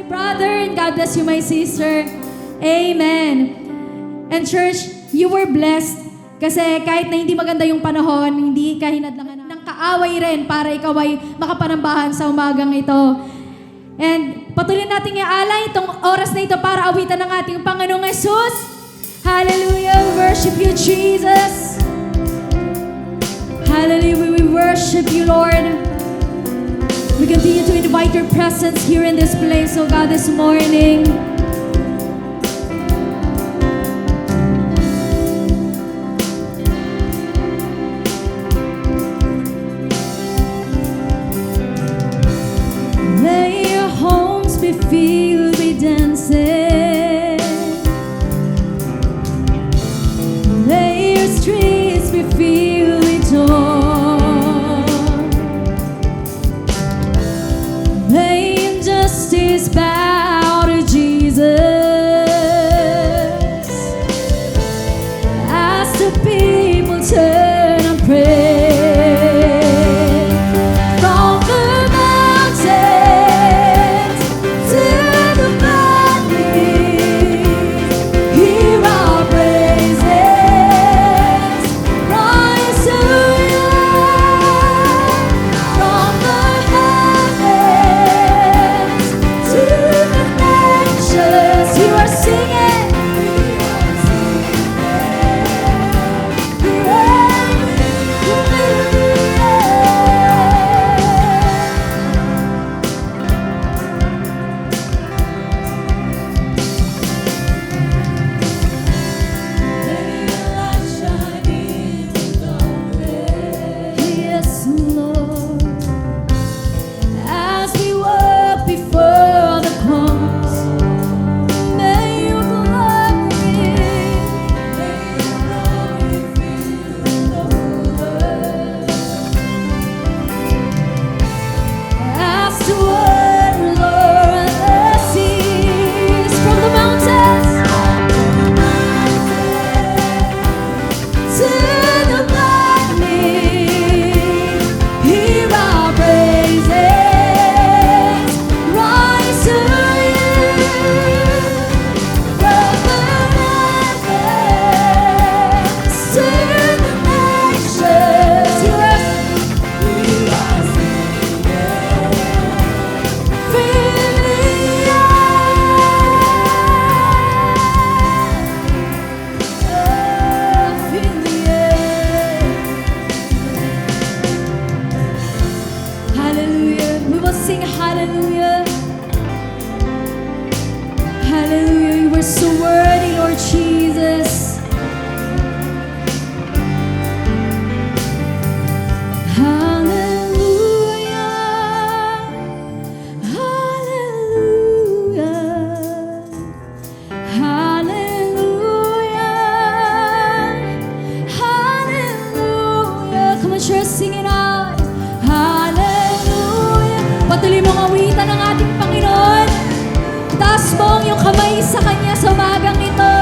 brother, and God bless you, my sister. Amen. And church, you were blessed kasi kahit na hindi maganda yung panahon, hindi ka hinadlangan ng kaaway rin para ikaw ay makapanambahan sa umagang ito. And patuloy natin ialay itong oras na ito para awitan ng ating Panginoong Jesus. Hallelujah, we worship you, Jesus. Hallelujah, we worship you, Lord. We continue to invite your presence here in this place, oh God, this morning. May your homes be filled with dancing. May your streets be filled with joy. May injustice bow to Jesus as the people turn and pray. Hallelujah. Hallelujah. You were so worthy, Lord Jesus. Hallelujah. Hallelujah. Hallelujah. Hallelujah. Come on, church, sing it out. Patuloy mong awitan ang ating Panginoon. Taas mo ang iyong kamay sa Kanya sa umagang ito.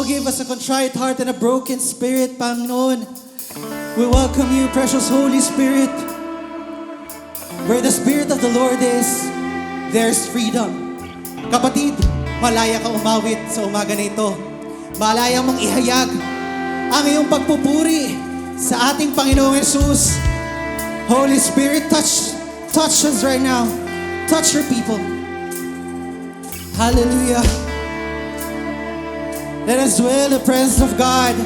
Oh, give us a contrite heart and a broken spirit, Panginoon. We welcome you, precious Holy Spirit. Where the Spirit of the Lord is, there's freedom. Kapatid, malaya ka umawit sa umaga na ito. Malaya mong ihayag ang iyong pagpupuri sa ating Panginoong Jesus. Holy Spirit, touch us right now. Touch your people. Hallelujah. Let us dwell in the presence of God,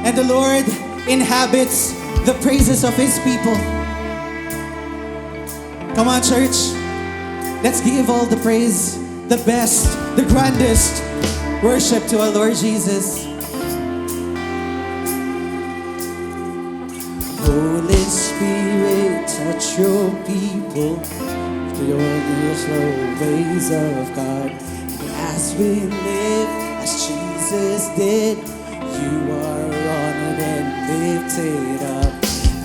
and the Lord inhabits the praises of His people. Come on, church. Let's give all the praise, the best, the grandest worship to our Lord Jesus. Holy Spirit, touch your people to your slow ways of God. As we live, as Jesus did, you are honored and lifted up.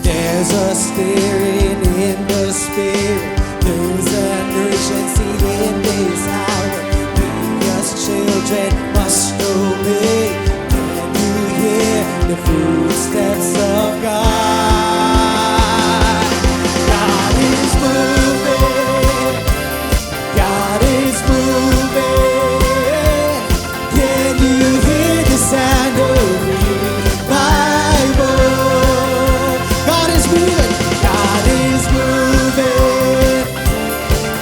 There's a stirring in the spirit. There's an urgency in this hour. We as children must obey. Can you hear the footsteps of God? God is moving. God is moving. Can you hear the sound of revival? God is moving. God is moving.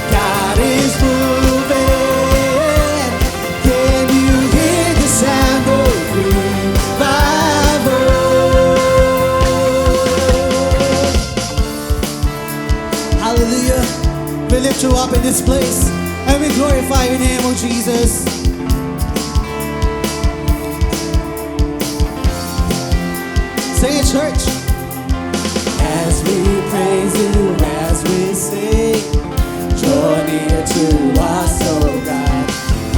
God is moving. Can you hear the sound of revival? Hallelujah. We lift you up in this place and we glorify your name, oh Jesus. Say it, church. As we praise you, as we sing, draw near to us, oh God.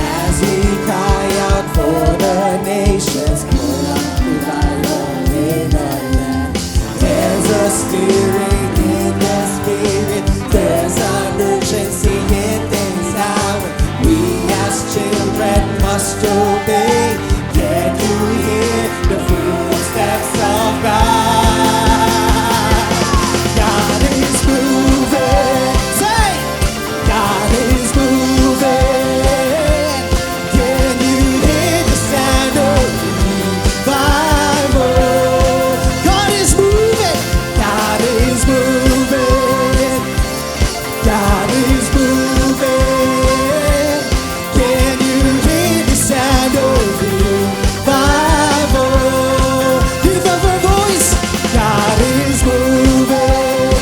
As we cry out for the nations, pour out revival in our land. There's a stirring in the spirit. There's an urgency in this hour. We as children must obey. Can you hear the footsteps of God? God is moving. Say, God is moving. Can you hear the sound of revival? God is moving. God is moving. God is moving. Can you hear the sound of revival? Lift up our voice. God is moving.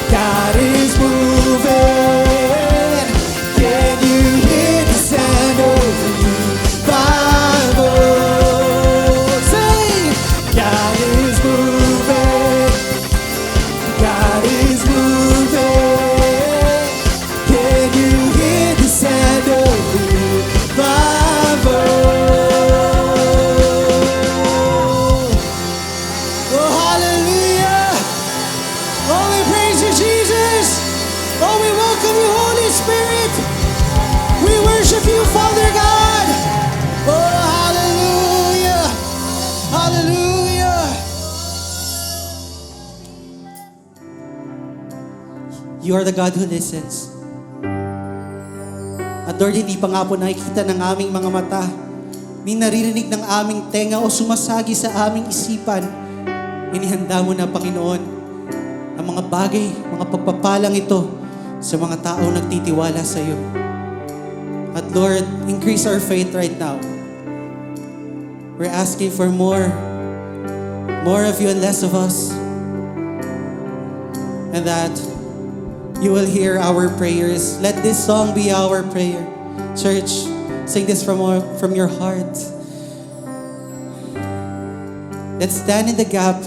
God is moving. Can you hear the sound of revival? Say, God is moving. God is moving. Can you hear the sound of revival? Oh, hallelujah. Oh, we praise you, Jesus. Oh, we welcome you, Holy Spirit. We worship you, Father God. Oh, hallelujah. Hallelujah. You are the God who listens. At Lord, hindi pa nga po nakikita ng aming mga mata, ni naririnig ng aming tenga o sumasagi sa aming isipan. Inihanda mo na, Panginoon, ang mga bagay, mga pagpapalang ito sa mga taong nagtitiwala sa iyo. At Lord, increase our faith right now. We're asking for more of you and less of us. And that you will hear our prayers. Let this song be our prayer. Church, sing this from your heart. Let's stand in the gap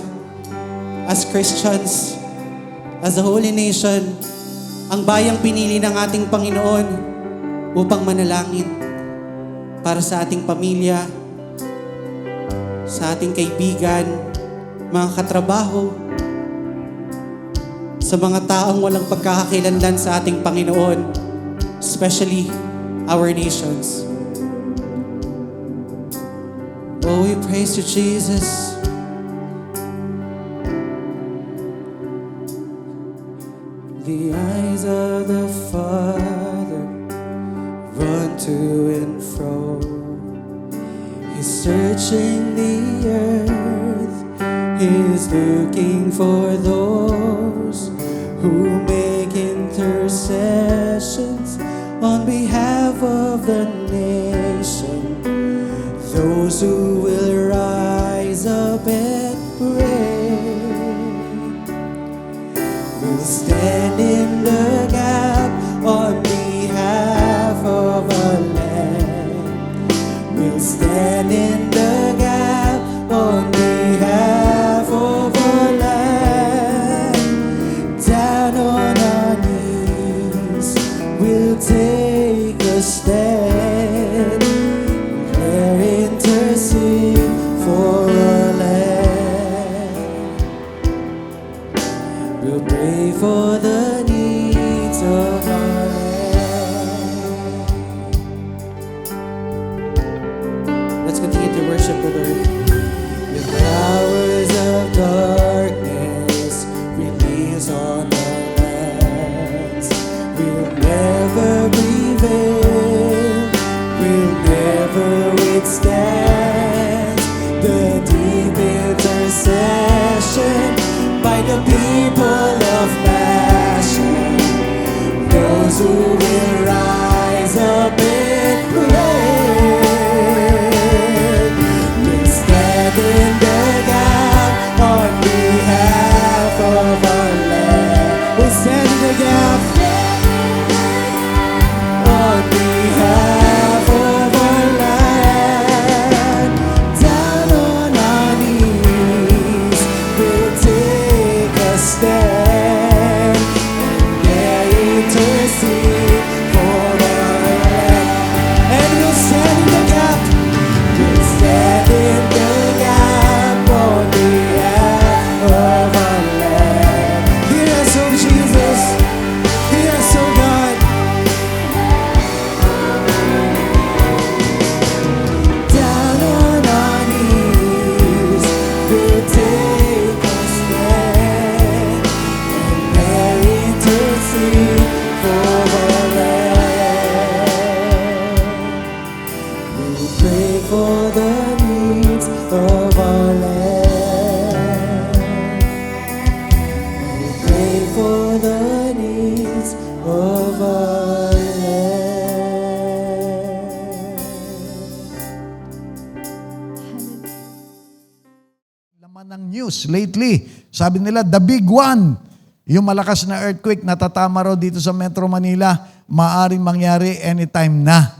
as Christians, as a holy nation, ang bayang pinili ng ating Panginoon upang manalangin para sa ating pamilya, sa ating kaibigan, mga katrabaho, sa mga taong walang pagkakakilanlan sa ating Panginoon, especially our nations. Oh, we praise you, Jesus. The eyes of the Father run to and fro. He's searching the earth. He's looking for those who make intercessions on behalf of the nation. Those who will rise up and pray. We'll stand in the gap on behalf of our land. We'll stand in the gap on behalf of our land. Down on our knees, we'll take a stand. Declare, intercede for our land. We'll pray for the needs of our land. Let's continue to worship the Lord. The powers of darkness release on our lands. We'll never prevail. We'll never withstand the deep intercession by the people of passion, those who will rise up and pray. We'll stand in the gap on behalf of our land. We'll stand in the gap on behalf of our land. Down on our knees, we'll take a stand and intercede for our land. And we'll stand in the gap. We'll stand in the gap on behalf of our land. Hear us, oh Jesus. Hear us, oh God. Down on our knees, we'll take a stand and intercede for our land. We'll pray for the needs of our land. We'll pray for the needs of our land. Laman ng news lately, sabi nila, the big one, yung malakas na earthquake natatama raw dito sa Metro Manila, maaring mangyari anytime na.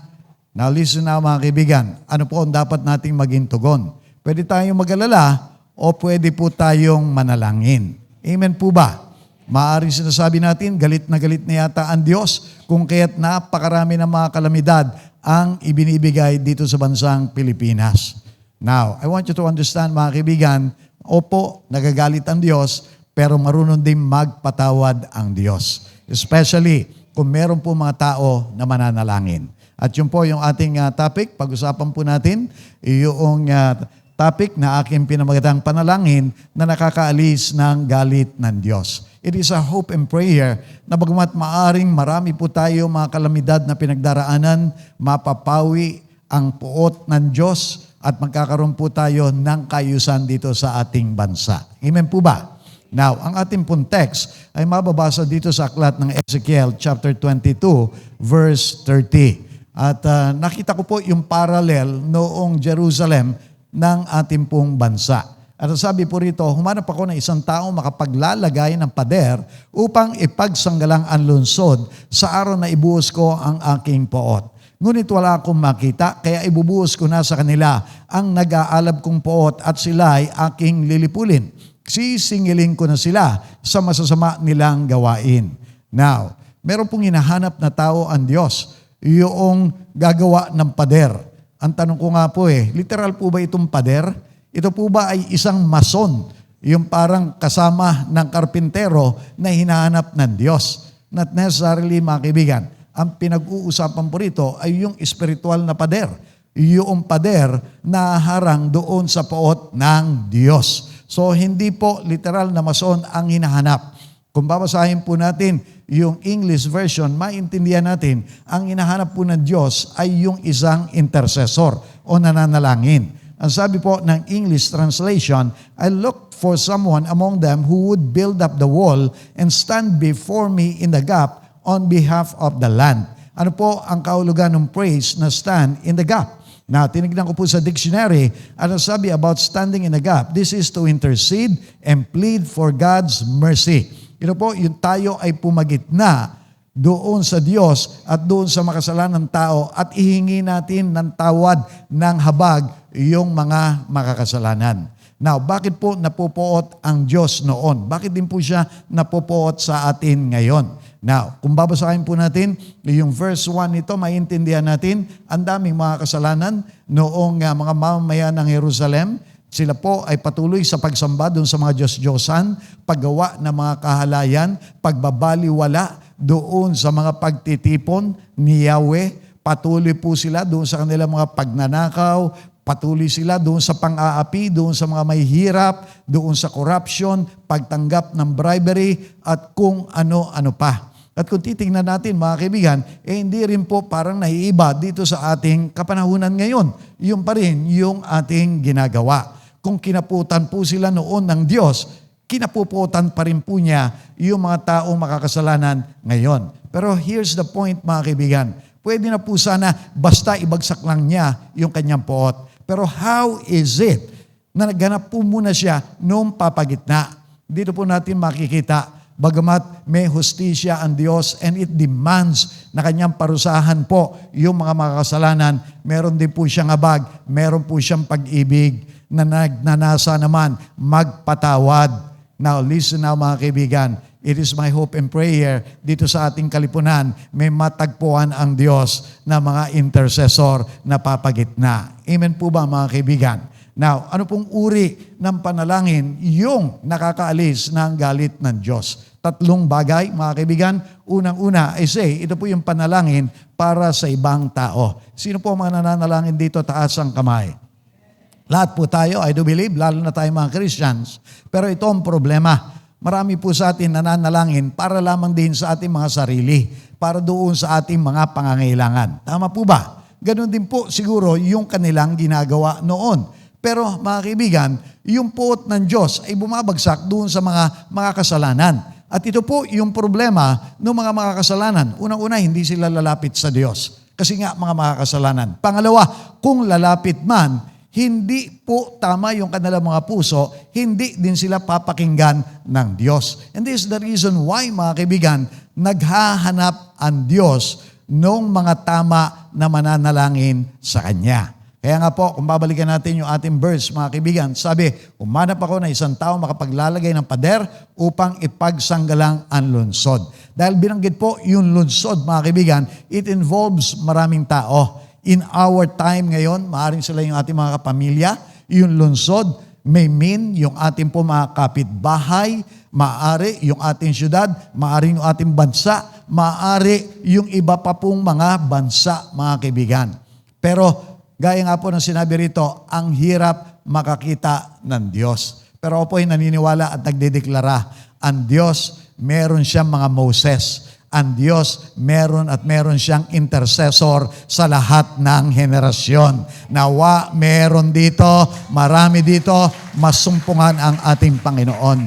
Now listen na mga kaibigan, ano po ang dapat nating maging tugon? Pwede tayong mag-alala o pwede po tayong manalangin. Amen po ba? Maaring sinasabi natin, galit na yata ang Diyos kung kaya't napakarami ng mga kalamidad ang ibinibigay dito sa bansang Pilipinas. Now, I want you to understand mga kaibigan, opo, nagagalit ang Diyos, pero marunong din magpatawad ang Diyos. Especially kung meron po mga tao na mananalangin. At yun po yung ating topic, pag-usapan po natin, yung topic na aking pinamagatang panalangin na nakakaalis ng galit ng Diyos. It is a hope and prayer na bagamat maaring marami po tayo mga kalamidad na pinagdaraanan, mapapawi ang puot ng Diyos at magkakaroon po tayo ng kaayusan dito sa ating bansa. Amen po ba? Now, ang ating pong text ay mababasa dito sa aklat ng Ezekiel chapter 22 verse 30. At nakita ko po yung parallel noong Jerusalem ng ating pong bansa. At sabi po rito, humanap ako ng isang tao makapaglalagay ng pader upang ipagsanggalang ang lungsod sa araw na ibuhos ko ang aking poot. Ngunit wala akong makita, kaya ibubuhos ko na sa kanila ang nag-aalab kong poot at sila ay aking lilipulin. Sisingilin ko na sila sa masasama nilang gawain. Now, meron pong hinahanap na tao ang Diyos, yung gagawa ng pader. Ang tanong ko nga po literal po ba itong pader? Ito po ba ay isang mason? Yung parang kasama ng karpintero na hinahanap ng Diyos? Not necessarily mga kaibigan. Ang pinag-uusapan po rito ay yung spiritual na pader. yung pader na harang doon sa poot ng Diyos. So hindi po literal na mason ang hinahanap. Kung babasahin po natin yung English version, maintindihan natin, ang hinahanap po ng Diyos ay yung isang intercessor o nananalangin. Ang sabi po ng English translation, I looked for someone among them who would build up the wall and stand before me in the gap on behalf of the land. Ano po ang kahulugan ng praise na stand in the gap? Now, tinignan ko po sa dictionary, ano sabi about standing in the gap? This is to intercede and plead for God's mercy. Ito po, yung tayo ay pumagitna doon sa Diyos at doon sa makasalanan ng tao at ihingi natin ng tawad ng habag yung mga makakasalanan. Now, bakit po napupuot ang Diyos noon? Bakit din po siya napupuot sa atin ngayon? Now, kung babasahin po natin, yung verse 1 nito, maintindihan natin, ang daming mga kasalanan noong mga mamamayan ng Jerusalem. Sila po ay patuloy sa pagsamba doon sa mga Diyos-Diyosan, paggawa ng mga kahalayan, pagbabaliwala doon sa mga pagtitipon ni Yahweh. Patuloy po sila doon sa kanilang mga pagnanakaw, patuloy sila doon sa pang-aapi, doon sa mga may hirap, doon sa corruption, pagtanggap ng bribery, at kung ano-ano pa. At kung titingnan natin mga kaibigan, hindi rin po parang naiiba dito sa ating kapanahunan ngayon. Yung pa rin yung ating ginagawa. Kung kinaputan po sila noon ng Diyos, kinapuputan pa rin po niya yung mga taong makakasalanan ngayon. Pero here's the point mga kaibigan. Pwede na po sana basta ibagsak lang niya yung kanyang poot. Pero how is it na nagganap po muna siya noong papagitna? Dito po natin makikita, bagamat may hustisya ang Diyos and it demands na kanyang parusahan po yung mga makakasalanan, meron din po siyang habag, meron po siyang pag-ibig na nagnanasa naman magpatawad. Now, listen now mga kaibigan. It is my hope and prayer dito sa ating kalipunan, may matagpuan ang Diyos na mga intercessor na papagitna. Amen po ba mga kaibigan? Now, ano pong uri ng panalangin yung nakakaalis ng galit ng Diyos? 3 bagay mga kaibigan. Unang-una, I say, ito po yung panalangin para sa ibang tao. Sino po mga nananalangin dito? Taas ang kamay. Lahat po tayo, I do believe, lalo na tayo mga Christians. Pero ito ang problema. Marami po sa atin nananalangin para lamang din sa ating mga sarili, para doon sa ating mga pangangailangan. Tama po ba? Ganon din po siguro yung kanilang ginagawa noon. Pero mga kaibigan, yung puot ng Diyos ay bumabagsak doon sa mga kasalanan. At ito po yung problema ng mga makakasalanan. Unang-una, hindi sila lalapit sa Diyos. Kasi nga mga makakasalanan. Pangalawa, kung lalapit man, hindi po tama yung kanilang mga puso, hindi din sila papakinggan ng Diyos. And this is the reason why, mga kaibigan, naghahanap ang Diyos ng mga tama na mananalangin sa Kanya. Kaya nga po, kung babalikan natin yung ating verse, mga kaibigan, sabi, umanap ako na isang tao makapaglalagay ng pader upang ipagsanggalang ang lunsod. Dahil binanggit po yung lunsod, mga kaibigan, it involves maraming tao. In our time ngayon, maaaring sila yung ating mga kapamilya, yung lunsod, may mean yung ating po mga kapitbahay, maaari yung ating syudad, maari yung ating bansa, maaari yung iba pa pong mga bansa, mga kaibigan. Pero, gaya nga po ng sinabi rito, ang hirap makakita ng Diyos. Pero ako po ay naniniwala at nagdedeklara, ang Diyos, meron siyang mga Moses. Ang Diyos, meron siyang intercessor sa lahat ng henerasyon. Nawa, meron dito, marami dito, masumpungan ang ating Panginoon.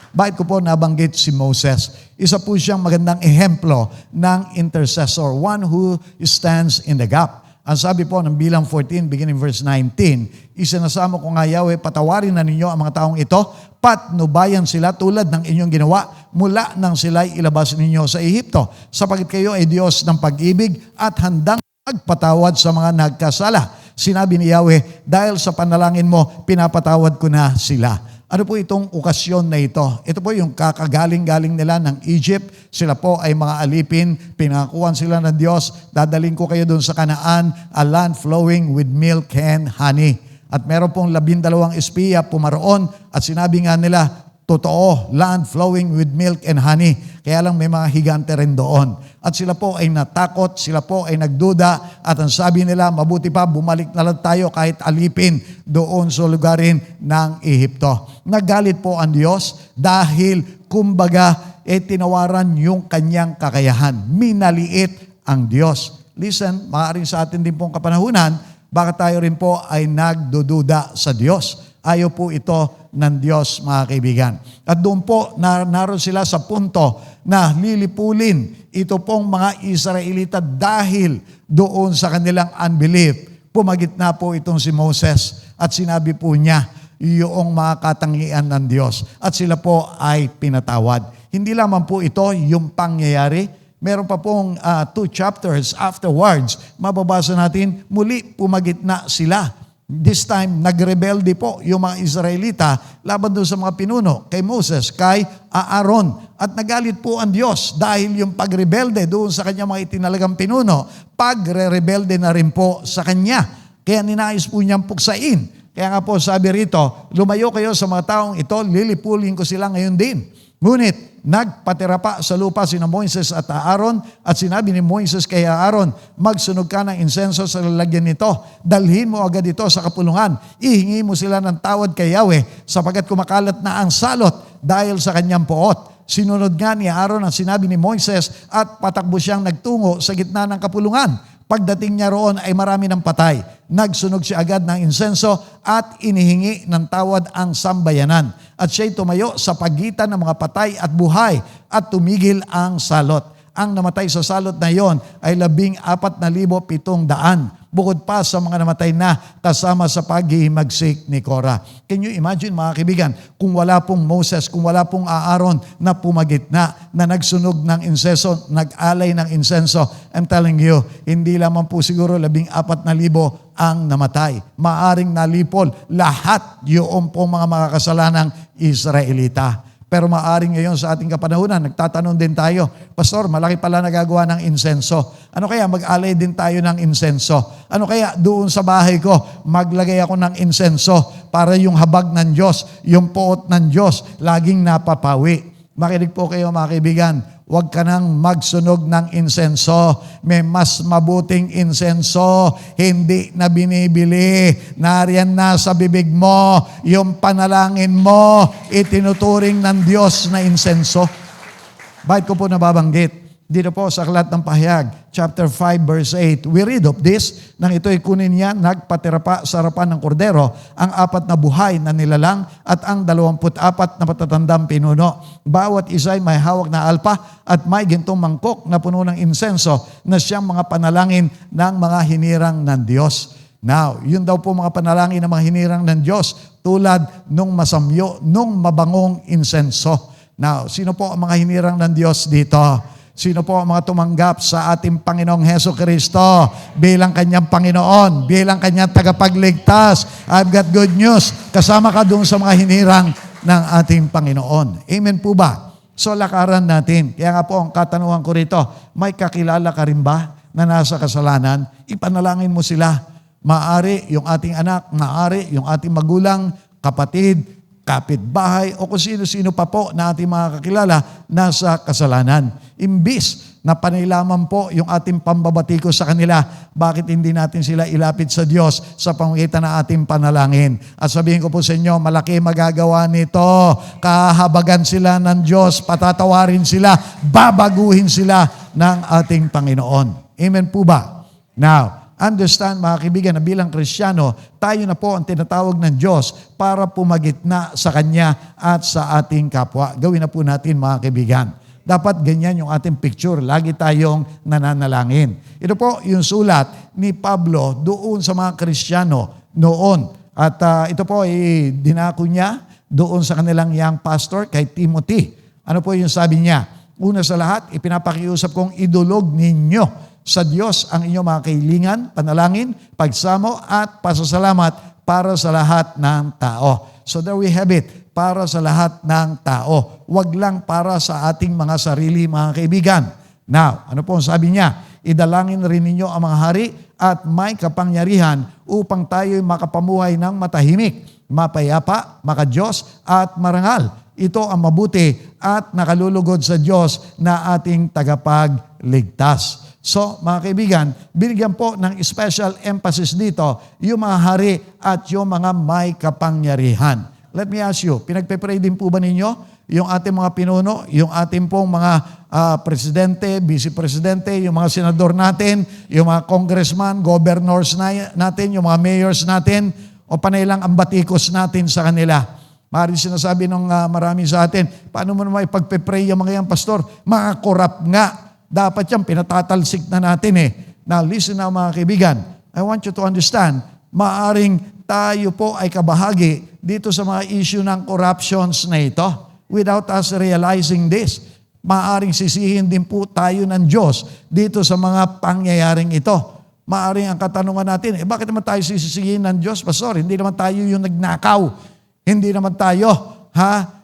Bakit ko po nabanggit si Moses? Isa po siyang magandang ehemplo ng intercessor, one who stands in the gap. Ang sabi po ng Bilang 14, beginning verse 19, isinasamo ko nga Yahweh, patawarin na ninyo ang mga taong ito, patnubayan sila tulad ng inyong ginawa mula nang sila'y ilabas ninyo sa Ehipto, sapagkat kayo ay Diyos ng pag-ibig at handang magpatawad sa mga nagkasala. Sinabi ni Yahweh, dahil sa panalangin mo, pinapatawad ko na sila. Ano po itong okasyon na ito? Ito po yung kakagaling-galing nila ng Egypt. Sila po ay mga alipin, pinangakuan sila ng Diyos, dadaling ko kayo doon sa Kanaan, a land flowing with milk and honey. At meron pong 12 espiya pumaroon at sinabi nga nila, Totoo, land flowing with milk and honey. Kaya lang may mga higante rin doon. At sila po ay natakot, sila po ay nagduda, at ang sabi nila, mabuti pa, bumalik na lang tayo kahit alipin doon sa lugarin ng Ehipto. Nagalit po ang Diyos dahil, kumbaga, tinawaran yung kanyang kakayahan. Minaliit ang Diyos. Listen, maaaring sa atin din pong kapanahunan, baka tayo rin po ay nagdududa sa Diyos. Ayaw po ito ng Diyos, mga kaibigan. At doon po, naroon sila sa punto na lilipulin ito pong mga Israelita dahil doon sa kanilang unbelief. Pumagitna po itong si Moses at sinabi po niya yung mga katangian ng Diyos. At sila po ay pinatawad. Hindi lamang po ito yung pangyayari. Meron pa pong 2 chapters afterwards. Mababasa natin, muli pumagitna sila. This time, nagrebelde po yung mga Israelita laban doon sa mga pinuno, kay Moses, kay Aaron. At nagalit po ang Diyos dahil yung pagrebelde doon sa kanya mga itinalagang pinuno, pagre-rebelde na rin po sa kanya. Kaya ninais po niyang puksain. Kaya nga po sabi rito, lumayo kayo sa mga taong ito, lilipulin ko sila ngayon din. Ngunit, nagpatira pa sa lupa sina Moises at Aaron at sinabi ni Moises kay Aaron, magsunog ka ng insenso sa lalagyan nito. Dalhin mo agad ito sa kapulungan. Ihingi mo sila ng tawad kay Yahweh sapagkat kumakalat na ang salot dahil sa kanyang poot. Sinunod nga ni Aaron ang sinabi ni Moises at patakbo siyang nagtungo sa gitna ng kapulungan. Pagdating niya roon ay marami ng patay. Nagsunog siya agad ng insenso at inihingi ng tawad ang sambayanan. At siya'y tumayo sa pagitan ng mga patay at buhay at tumigil ang salot. Ang namatay sa salot na iyon ay 14,700. Bukod pa sa mga namatay na kasama sa paghihimagsik ni Korah. Can you imagine, mga kaibigan, kung wala pong Moses, kung wala pong Aaron na pumagitna, na nagsunog ng insenso, nag-alay ng insenso, I'm telling you, hindi lamang po siguro 14,000 ang namatay. Maaring nalipol lahat yung pong mga makakasalanang Israelita. Pero maaring ngayon sa ating kapanahunan, nagtatanong din tayo, Pastor, malaki pala nagagawa ng insenso. Ano kaya mag-alay din tayo ng insenso? Ano kaya doon sa bahay ko, maglagay ako ng insenso para yung habag ng Diyos, yung poot ng Diyos, laging napapawi. Makinig po kayo, mga kaibigan, huwag ka nang magsunog ng insenso. May mas mabuting insenso, hindi na binibili. Nariyan na sa bibig mo, yung panalangin mo, itinuturing ng Diyos na insenso. Bakit ko po nababanggit? Dito po sa Aklat ng Pahayag, chapter 5, verse 8, we read of this, nang ito'y kunin niya, nagpatira pa sa harapan ng kordero, ang 4 na buhay na nilalang at ang 24 na matatandang pinuno. Bawat isa ay may hawak na alpa at may gintong mangkok na puno ng insenso na siyang mga panalangin ng mga hinirang ng Diyos. Now, yun daw po mga panalangin ng mga hinirang ng Diyos tulad nung masamyo, nung mabangong insenso. Now, sino po ang mga hinirang ng Diyos dito? Sino po ang mga tumanggap sa ating Panginoong Heso Kristo bilang kanyang Panginoon, bilang kanyang tagapagligtas? I've got good news. Kasama ka doon sa mga hinirang ng ating Panginoon. Amen po ba? So lakaran natin. Kaya nga po ang katanungan ko rito, may kakilala ka rin ba na nasa kasalanan? Ipanalangin mo sila. Maari yung ating anak, maari yung ating magulang, kapatid, kapitbahay, o kung sino-sino pa po na ating mga kakilala nasa kasalanan. Imbis na panilaman po yung ating pambabatiko sa kanila, bakit hindi natin sila ilapit sa Diyos sa pamamagitan ng ating panalangin? At sabihin ko po sa inyo, malaki magagawa nito. Kahabagan sila ng Diyos, patatawarin sila, babaguhin sila ng ating Panginoon. Amen po ba? Now, understand, mga kaibigan, na bilang Kristiyano, tayo na po ang tinatawag ng Diyos para pumagitna sa Kanya at sa ating kapwa. Gawin na po natin, mga kaibigan. Dapat ganyan yung ating picture. Lagi tayong nananalangin. Ito po yung sulat ni Pablo doon sa mga Kristiyano noon. At ito po ay dinako niya doon sa kanilang young pastor kay Timothy. Ano po yung sabi niya? Una sa lahat, ipinapakiusap kong idulog ninyo sa Diyos ang inyong mga kahilingan, panalangin, pagsamo at pasasalamat para sa lahat ng tao. So there we have it, para sa lahat ng tao. Huwag lang para sa ating mga sarili, mga kaibigan. Now, ano po ang sabi niya? Idalangin rin ninyo ang mga hari at may kapangyarihan upang tayo'y makapamuhay ng matahimik, mapayapa, makadiyos at marangal. ito ang mabuti at nakalulugod sa Diyos na ating tagapagligtas. So, mga kaibigan, binigyan po ng special emphasis dito yung mga hari at yung mga may kapangyarihan. Let me ask you, pinagpe-pray din po ba ninyo yung ating mga pinuno, yung ating pong mga presidente, vice-presidente, yung mga senador natin, yung mga congressman, governors natin, yung mga mayors natin, o panay lang ang batikos natin sa kanila? Maaaring sinasabi ng marami sa atin, paano mo naman ipagpe-pray yung mga yan, pastor? Mga korap nga. Dapat yan, pinatatalsik na natin eh. Now, listen na mga kaibigan. I want you to understand, maaaring tayo po ay kabahagi dito sa mga issue ng corruptions na ito. Without us realizing this, maaaring sisihin din po tayo ng Diyos dito sa mga pangyayaring ito. Maaaring ang katanungan natin, bakit naman tayo sisihin ng Diyos, pastor? Hindi naman tayo yung nagnakaw. Hindi naman tayo,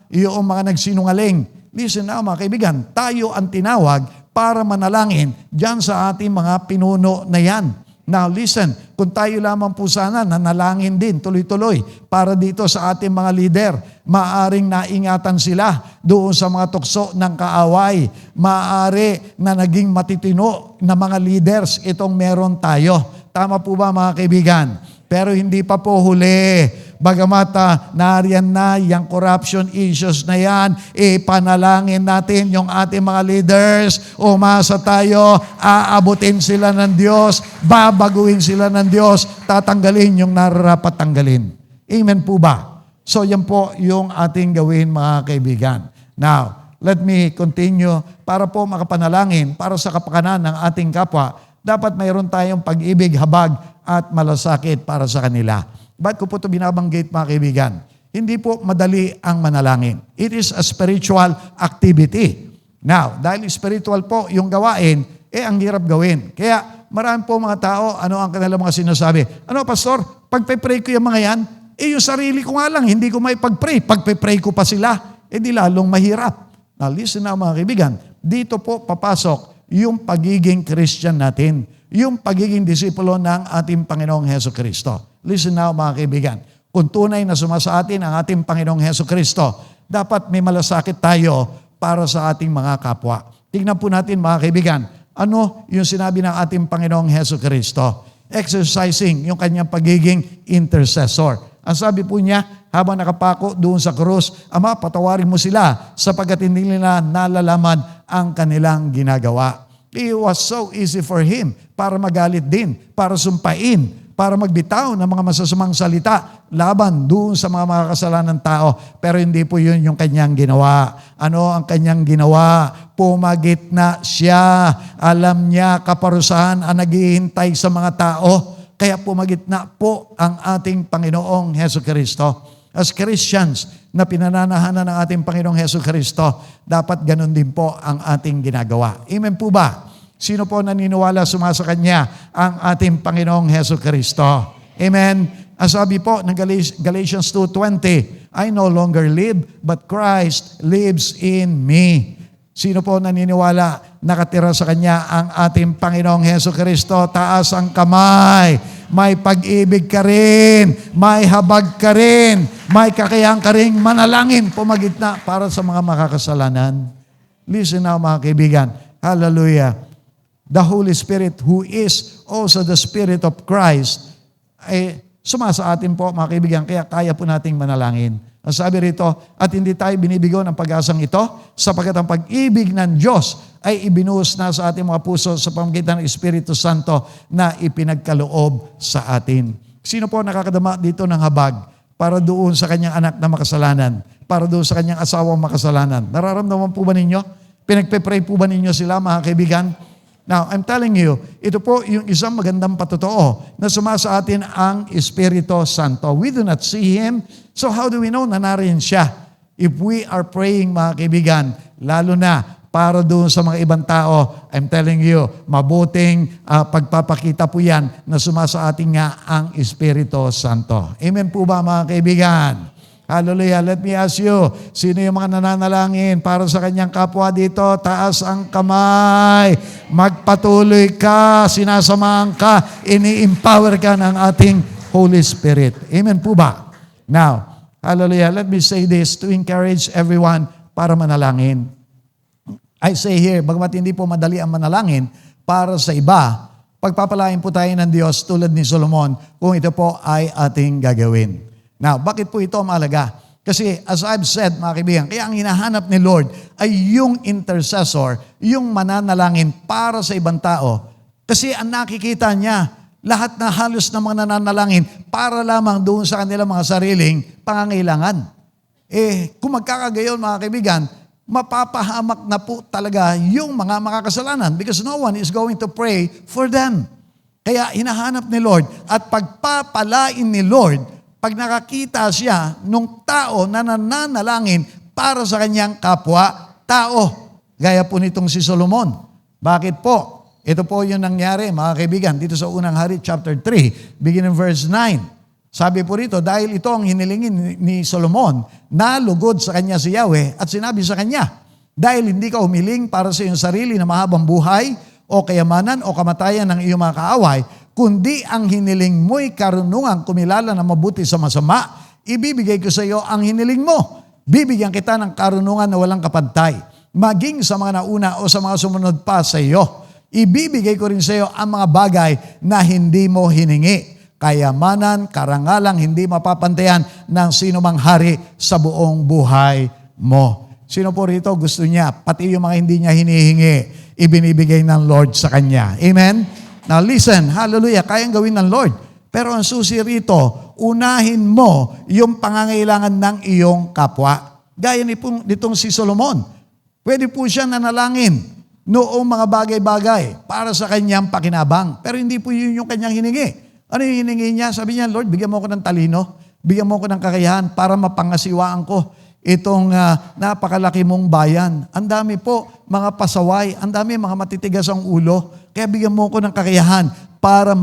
yung mga nagsinungaling. Listen na mga kaibigan, tayo ang tinawag para manalangin dyan sa ating mga pinuno na yan. Now listen, kung tayo lamang po sana nanalangin din tuloy-tuloy para dito sa ating mga leader, maaring naingatan sila doon sa mga tukso ng kaaway. Maaari na naging matitino na mga leaders itong meron tayo. Tama po ba mga kaibigan? Pero hindi pa po huli. Bagamat nariyan na yung corruption issues na yan, ipanalangin natin yung ating mga leaders. Umasa tayo, aabutin sila ng Diyos, babaguhin sila ng Diyos, tatanggalin yung nararapat tanggalin. Amen po ba? So yan po yung ating gawin mga kaibigan. Now, let me continue para po makapanalangin para sa kapakanan ng ating kapwa. Dapat mayroon tayong pag-ibig, habag at malasakit para sa kanila. Ba't ko po ito binabanggit mga kaibigan? Hindi po madali ang manalangin. It is a spiritual activity. Now, dahil spiritual po yung gawain, ang hirap gawin. Kaya marami po mga tao, ano ang kanilang mga sinasabi? Ano pastor, pagpe-pray ko yung mga yan, yung sarili ko nga lang, hindi ko may pag-pray. Pagpe-pray ko pa sila, di lalong mahirap. Now listen na mga kaibigan, dito po papasok yung pagiging Christian natin, yung pagiging disipulo ng ating Panginoong Hesukristo. Listen now mga kaibigan, kung tunay na sumasa atin ang ating Panginoong Hesukristo, dapat may malasakit tayo para sa ating mga kapwa. Tingnan po natin mga kaibigan, ano yung sinabi ng ating Panginoong Hesukristo? Exercising yung kanyang pagiging intercessor. Ang sabi po niya, habang nakapako doon sa krus, Ama, patawarin mo sila sapagkat hindi nila nalalaman ang kanilang ginagawa. It was so easy for him para magalit din, para sumpain, para magbitaw ng mga masasamang salita laban doon sa mga makakasalanan tao. Pero hindi po yun yung kanyang ginawa. Ano ang kanyang ginawa? Pumagitna siya. Alam niya kaparusahan ang naghihintay sa mga tao. Kaya pumagitna po ang ating Panginoong Hesukristo. As Christians na pinananahanan ng ating Panginoong Hesukristo, dapat ganun din po ang ating ginagawa. Amen po ba? Sino po naniniwala sumasa Kanya ang ating Panginoong Hesukristo? Amen? Ang sabi po ng Galatians 2:20, I no longer live, but Christ lives in me. Sino po naniniwala nakatira sa Kanya ang ating Panginoong Hesukristo? Taas ang kamay. May pag-ibig ka rin. May habag ka rin. May kakayahan ka rin manalangin pumagitna para sa mga makakasalanan. Listen now mga kaibigan. Hallelujah. The Holy Spirit who is also the Spirit of Christ ay sumasa atin po mga kaibigan. Kaya kaya po nating manalangin. Ang sabi rito, at hindi tayo binibigo ng pag-asang ito, sapagkat ang pag-ibig ng Diyos ay ibinuhos na sa ating mga puso sa pamamagitan ng Espiritu Santo na ipinagkaloob sa atin. Sino po nakakadama dito ng habag para doon sa kanyang anak na makasalanan, para doon sa kanyang asawang makasalanan? Nararamdaman po ba ninyo? Pinagpe-pray po ba ninyo sila mga kaibigan? Now, I'm telling you, ito po yung isang magandang patotoo na sumasa atin ang Espiritu Santo. We do not see Him, so how do we know na nariyan siya? If we are praying, mga kaibigan, lalo na para doon sa mga ibang tao, I'm telling you, mabuting pagpapakita po yan na sumasa atin nga ang Espiritu Santo. Amen po ba mga kaibigan? Hallelujah. Let me ask you, sino yung mga nananalangin para sa kanyang kapwa dito? Taas ang kamay. Magpatuloy ka, sinasamahan ka, ini-empower ka ng ating Holy Spirit. Amen po ba? Now, Hallelujah. Let me say this to encourage everyone para manalangin. I say here, bagamat hindi po madali ang manalangin para sa iba, pagpapalain po tayo ng Diyos tulad ni Solomon kung ito po ay ating gagawin. Now, bakit po ito mahalaga? Kasi as I've said, mga kaibigan, kaya ang hinahanap ni Lord ay yung intercessor, yung mananalangin para sa ibang tao. Kasi ang nakikita niya, lahat na halos ng mga nananalangin para lamang doon sa kanilang mga sariling pangangailangan. Kung magkakagayon, mga kaibigan, mapapahamak na po talaga yung mga makakasalanan because no one is going to pray for them. Kaya hinahanap ni Lord at pagpapalain ni Lord pag nakakita siya nung tao na nananalangin para sa kanyang kapwa-tao. Gaya po nitong si Solomon. Bakit po? Ito po yung nangyari, mga kaibigan, dito sa unang hari, chapter 3, beginning verse 9. Sabi po rito, dahil ito ang hinilingin ni Solomon, nalugod sa kanya si Yahweh at sinabi sa kanya, dahil hindi ka humiling para sa iyong sarili na mahabang buhay o kayamanan o kamatayan ng iyong mga kaaway, kundi ang hiniling mo'y karunungang kumilala na mabuti sa masama, ibibigay ko sa iyo ang hiniling mo. Bibigyan kita ng karunungan na walang kapantay, maging sa mga nauna o sa mga sumunod pa sa iyo. Ibibigay ko rin sa iyo ang mga bagay na hindi mo hiningi. Kayamanan, karangalang hindi mapapantayan ng sino mang hari sa buong buhay mo. Sino po rito gusto niya, pati yung mga hindi niya hinihingi, ibinibigay ng Lord sa kanya. Amen? Now listen, hallelujah, kayang gawin ng Lord. Pero ang susi rito, unahin mo yung pangangailangan ng iyong kapwa. Gaya nitong si Solomon. Pwede po siya nanalangin noong mga bagay-bagay para sa kanyang pakinabang. Pero hindi po yun yung kanyang hiningi. Ano yung hiningi niya? Sabi niya, Lord, bigyan mo ko ng talino, bigyan mo ko ng kakayahan para mapangasiwaan ko itong napakalaki mong bayan. Ang dami po mga pasaway, ang dami mga matitigas ang ulo, kaya bigyan mo ko ng kakayahan para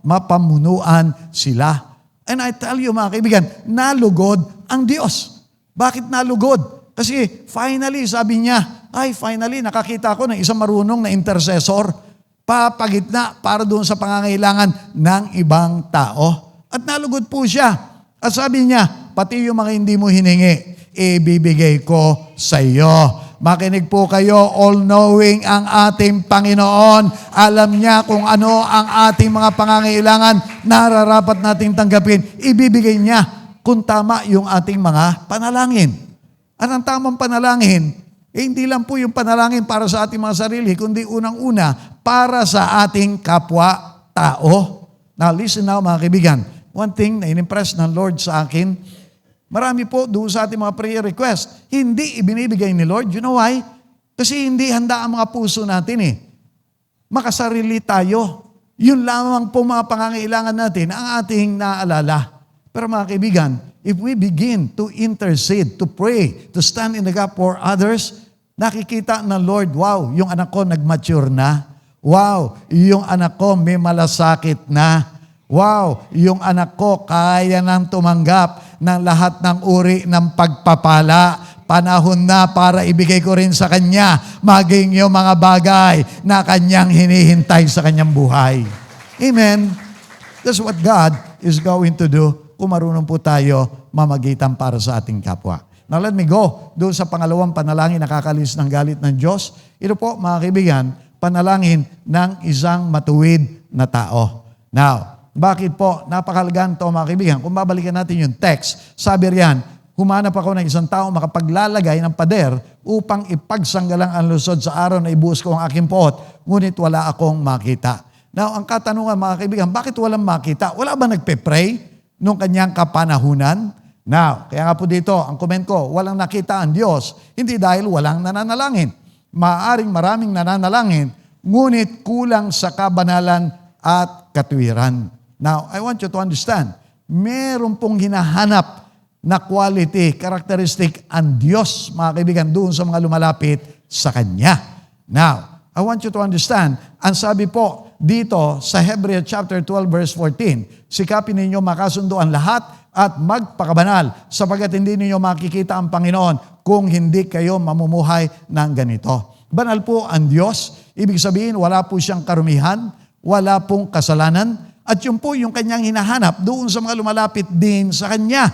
mapamunuan sila. And I tell you mga kaibigan, nalugod ang Diyos. Bakit nalugod? Kasi finally, sabi niya, finally nakakita ko ng isang marunong na intercessor, papagitna para doon sa pangangailangan ng ibang tao. At nalugod po siya. At sabi niya, pati yung mga hindi mo hiningi, ibibigay ko sa iyo. Makinig po kayo, all-knowing ang ating Panginoon. Alam niya kung ano ang ating mga pangangailangan na nararapat nating tanggapin. Ibibigay niya kung tama yung ating mga panalangin. At ang tamang panalangin, hindi lang po yung panalangin para sa ating mga sarili, kundi unang-una para sa ating kapwa-tao. Now listen now mga kaibigan, one thing na inimpress ng Lord sa akin, marami po doon sa ating mga prayer request, hindi ibinibigay ni Lord. You know why? Kasi hindi handa ang mga puso natin Makasarili tayo. Yun lamang po mga pangangailangan natin ang ating naalala. Pero mga kaibigan, if we begin to intercede, to pray, to stand in the gap for others, nakikita ng Lord, wow, yung anak ko nag-mature na. Wow, yung anak ko may malasakit na. Wow, yung anak ko kaya nang tumanggap ng lahat ng uri ng pagpapala. Panahon na para ibigay ko rin sa kanya maging yung mga bagay na kanyang hinihintay sa kanyang buhay. Amen. That's what God is going to do kung marunong po tayo mamagitan para sa ating kapwa. Now let me go doon sa pangalawang panalangin na kakalis ng galit ng Diyos. Ito po mga kaibigan, panalangin ng isang matuwid na tao. Now, bakit po? Napakalagaan ito mga kaibigan. Kung babalikan natin yung text, sabi riyan, humanap ako ng isang tao makapaglalagay ng pader upang ipagsanggalang ang lusod sa araw na ibuhos ko ang aking pot, ngunit wala akong makita. Now, ang katanungan mga kaibigan, bakit walang makita? Wala ba nagpe-pray nung kanyang kapanahunan? Now, kaya nga po dito, ang comment ko, walang nakita ang Diyos, hindi dahil walang nananalangin. Maaaring maraming nananalangin, ngunit kulang sa kabanalan at katwiran. Now, I want you to understand, meron pong hinahanap na quality, characteristic ang Diyos, mga kaibigan, doon sa mga lumalapit sa Kanya. Now, I want you to understand, ang sabi po dito sa Hebrews chapter 12 verse 14, sikapin ninyo makasundo ang lahat at magpakabanal sapagkat hindi ninyo makikita ang Panginoon kung hindi kayo mamumuhay ng ganito. Banal po ang Diyos, ibig sabihin wala po siyang karumihan, wala pong kasalanan, at yun po yung kanyang hinahanap doon sa mga lumalapit din sa Kanya.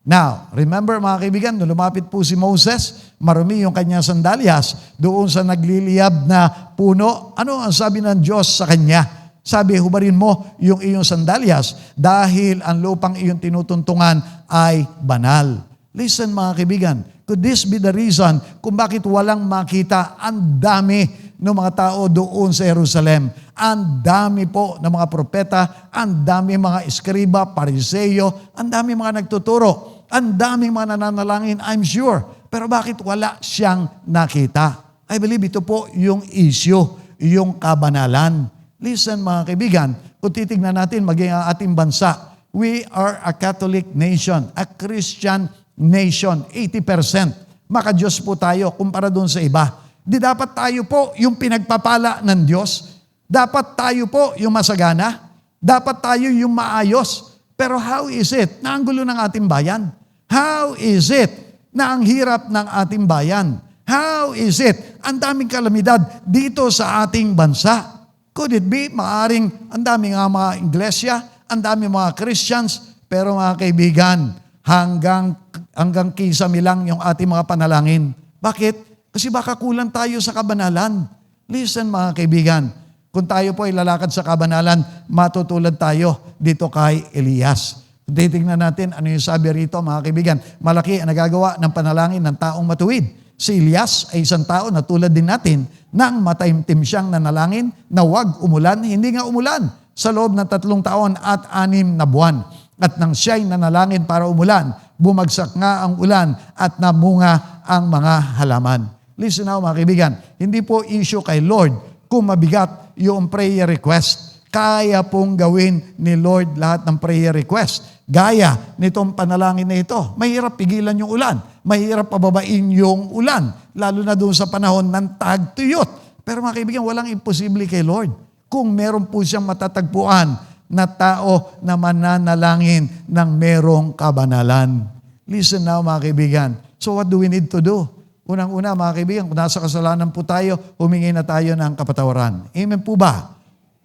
Now, remember mga kaibigan, nung lumapit po si Moses, marumi yung kanyang sandalyas doon sa nagliliyab na puno. Ano ang sabi ng Diyos sa kanya? Sabi, hubarin mo yung iyong sandalyas dahil ang lupang iyong tinutuntungan ay banal. Listen mga kaibigan, could this be the reason kung bakit walang makita ang dami ng mga tao doon sa Jerusalem? Ang dami po ng mga propeta, ang dami mga eskriba, pariseyo, ang dami mga nagtuturo, ang daming mga nananalangin, I'm sure. Pero bakit wala siyang nakita? I believe ito po yung issue, yung kabanalan. Listen mga kaibigan, kung titignan natin maging ang ating bansa, we are a Catholic nation, a Christian nation, 80%. Maka-Diyos po tayo kumpara doon sa iba. Di dapat tayo po yung pinagpapala ng Diyos? Dapat tayo po yung masagana? Dapat tayo yung maayos? Pero how is it na ang gulo ng ating bayan? How is it na ang hirap ng ating bayan? How is it ang daming kalamidad dito sa ating bansa? Could it be maaring ang daming mga iglesia, ang daming mga Christians, pero mga kaibigan, hanggang kisame lang yung ating mga panalangin. Bakit? Kasi baka kulang tayo sa kabanalan. Listen mga kaibigan, kung tayo po ay lalakad sa kabanalan, matutulad tayo dito kay Elias. Titingnan natin ano yung sabi rito mga kaibigan. Malaki ang nagagawa ng panalangin ng taong matuwid. Si Elias ay isang tao na tulad din natin nang mataimtim siyang nanalangin na wag umulan, hindi nga umulan sa loob ng 3 taon at 6 na buwan. At nang siya'y nanalangin para umulan, bumagsak nga ang ulan at namunga ang mga halaman. Listen now mga kaibigan, hindi po issue kay Lord kung mabigat yung prayer request. Kaya pong gawin ni Lord lahat ng prayer request. Gaya nitong panalangin na ito. Mahirap pigilan yung ulan. Mahirap pababain yung ulan. Lalo na doon sa panahon ng tagtuyot. Pero mga kaibigan, walang imposible kay Lord. Kung meron po siyang matatagpuan na tao na mananalangin ng merong kabanalan. Listen now mga kaibigan. So what do we need to do? Unang-una mga kaibigan, kung nasa kasalanan po tayo, humingi na tayo ng kapatawaran. Amen po ba?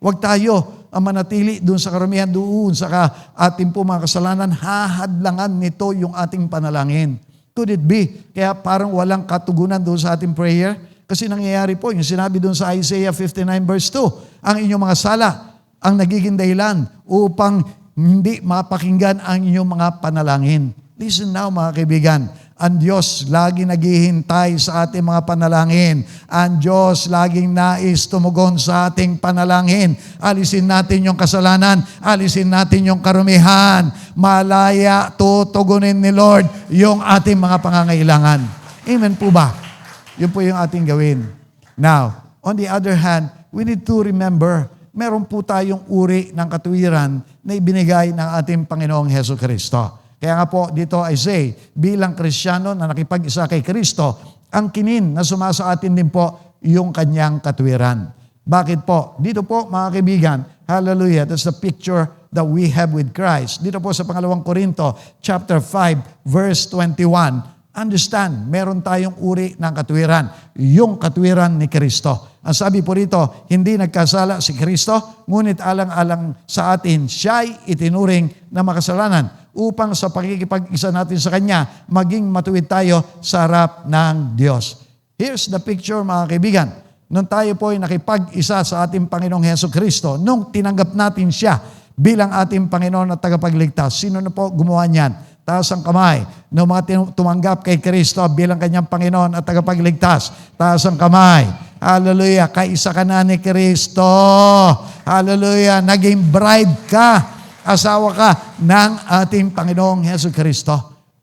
Huwag tayo ang manatili doon sa karamihan doon sa ating po mga kasalanan, hahadlangan nito yung ating panalangin. Could it be? Kaya parang walang katugunan doon sa ating prayer? Kasi nangyayari po, yung sinabi doon sa Isaiah 59 verse 2, ang inyong mga sala ang nagiging dahilan upang hindi mapakinggan ang inyong mga panalangin. Listen now mga kaibigan, ang Diyos laging naghihintay sa ating mga panalangin. Ang Diyos laging nais tumugon sa ating panalangin. Alisin natin yung kasalanan, alisin natin yung karumihan. Malaya tutugunin ni Lord yung ating mga pangangailangan. Amen po ba? Yun po yung ating gawin. Now, on the other hand, we need to remember, meron po tayong uri ng katuwiran na ibinigay ng ating Panginoong Hesus Kristo. Kaya nga po dito I say, bilang Kristiyano na nakipag-isa kay Kristo, ang kinin na sumasa atin din po yung kanyang katuwiran. Bakit po? Dito po mga kaibigan, hallelujah, that's the picture that we have with Christ. Dito po sa 2 Korinto, chapter 5, verse 21, understand, meron tayong uri ng katuwiran, yung katuwiran ni Kristo. Ang sabi po rito, hindi nagkasala si Kristo, ngunit alang-alang sa atin, siya'y itinuring na makasalanan upang sa pakikipag-isa natin sa Kanya, maging matuwid tayo sa harap ng Diyos. Here's the picture mga kaibigan. Nung tayo po ay nakipag-isa sa ating Panginoong Hesus Kristo, nung tinanggap natin Siya bilang ating Panginoon at tagapagligtas, sino na po gumawa niyan? Taas ang kamay. Nung mga tumanggap kay Kristo bilang kanyang Panginoon at tagapagligtas, taas ang kamay. Hallelujah, kaisa ka na ni Kristo. Hallelujah, naging bride ka. Asawa ka ng ating Panginoong Hesus Kristo.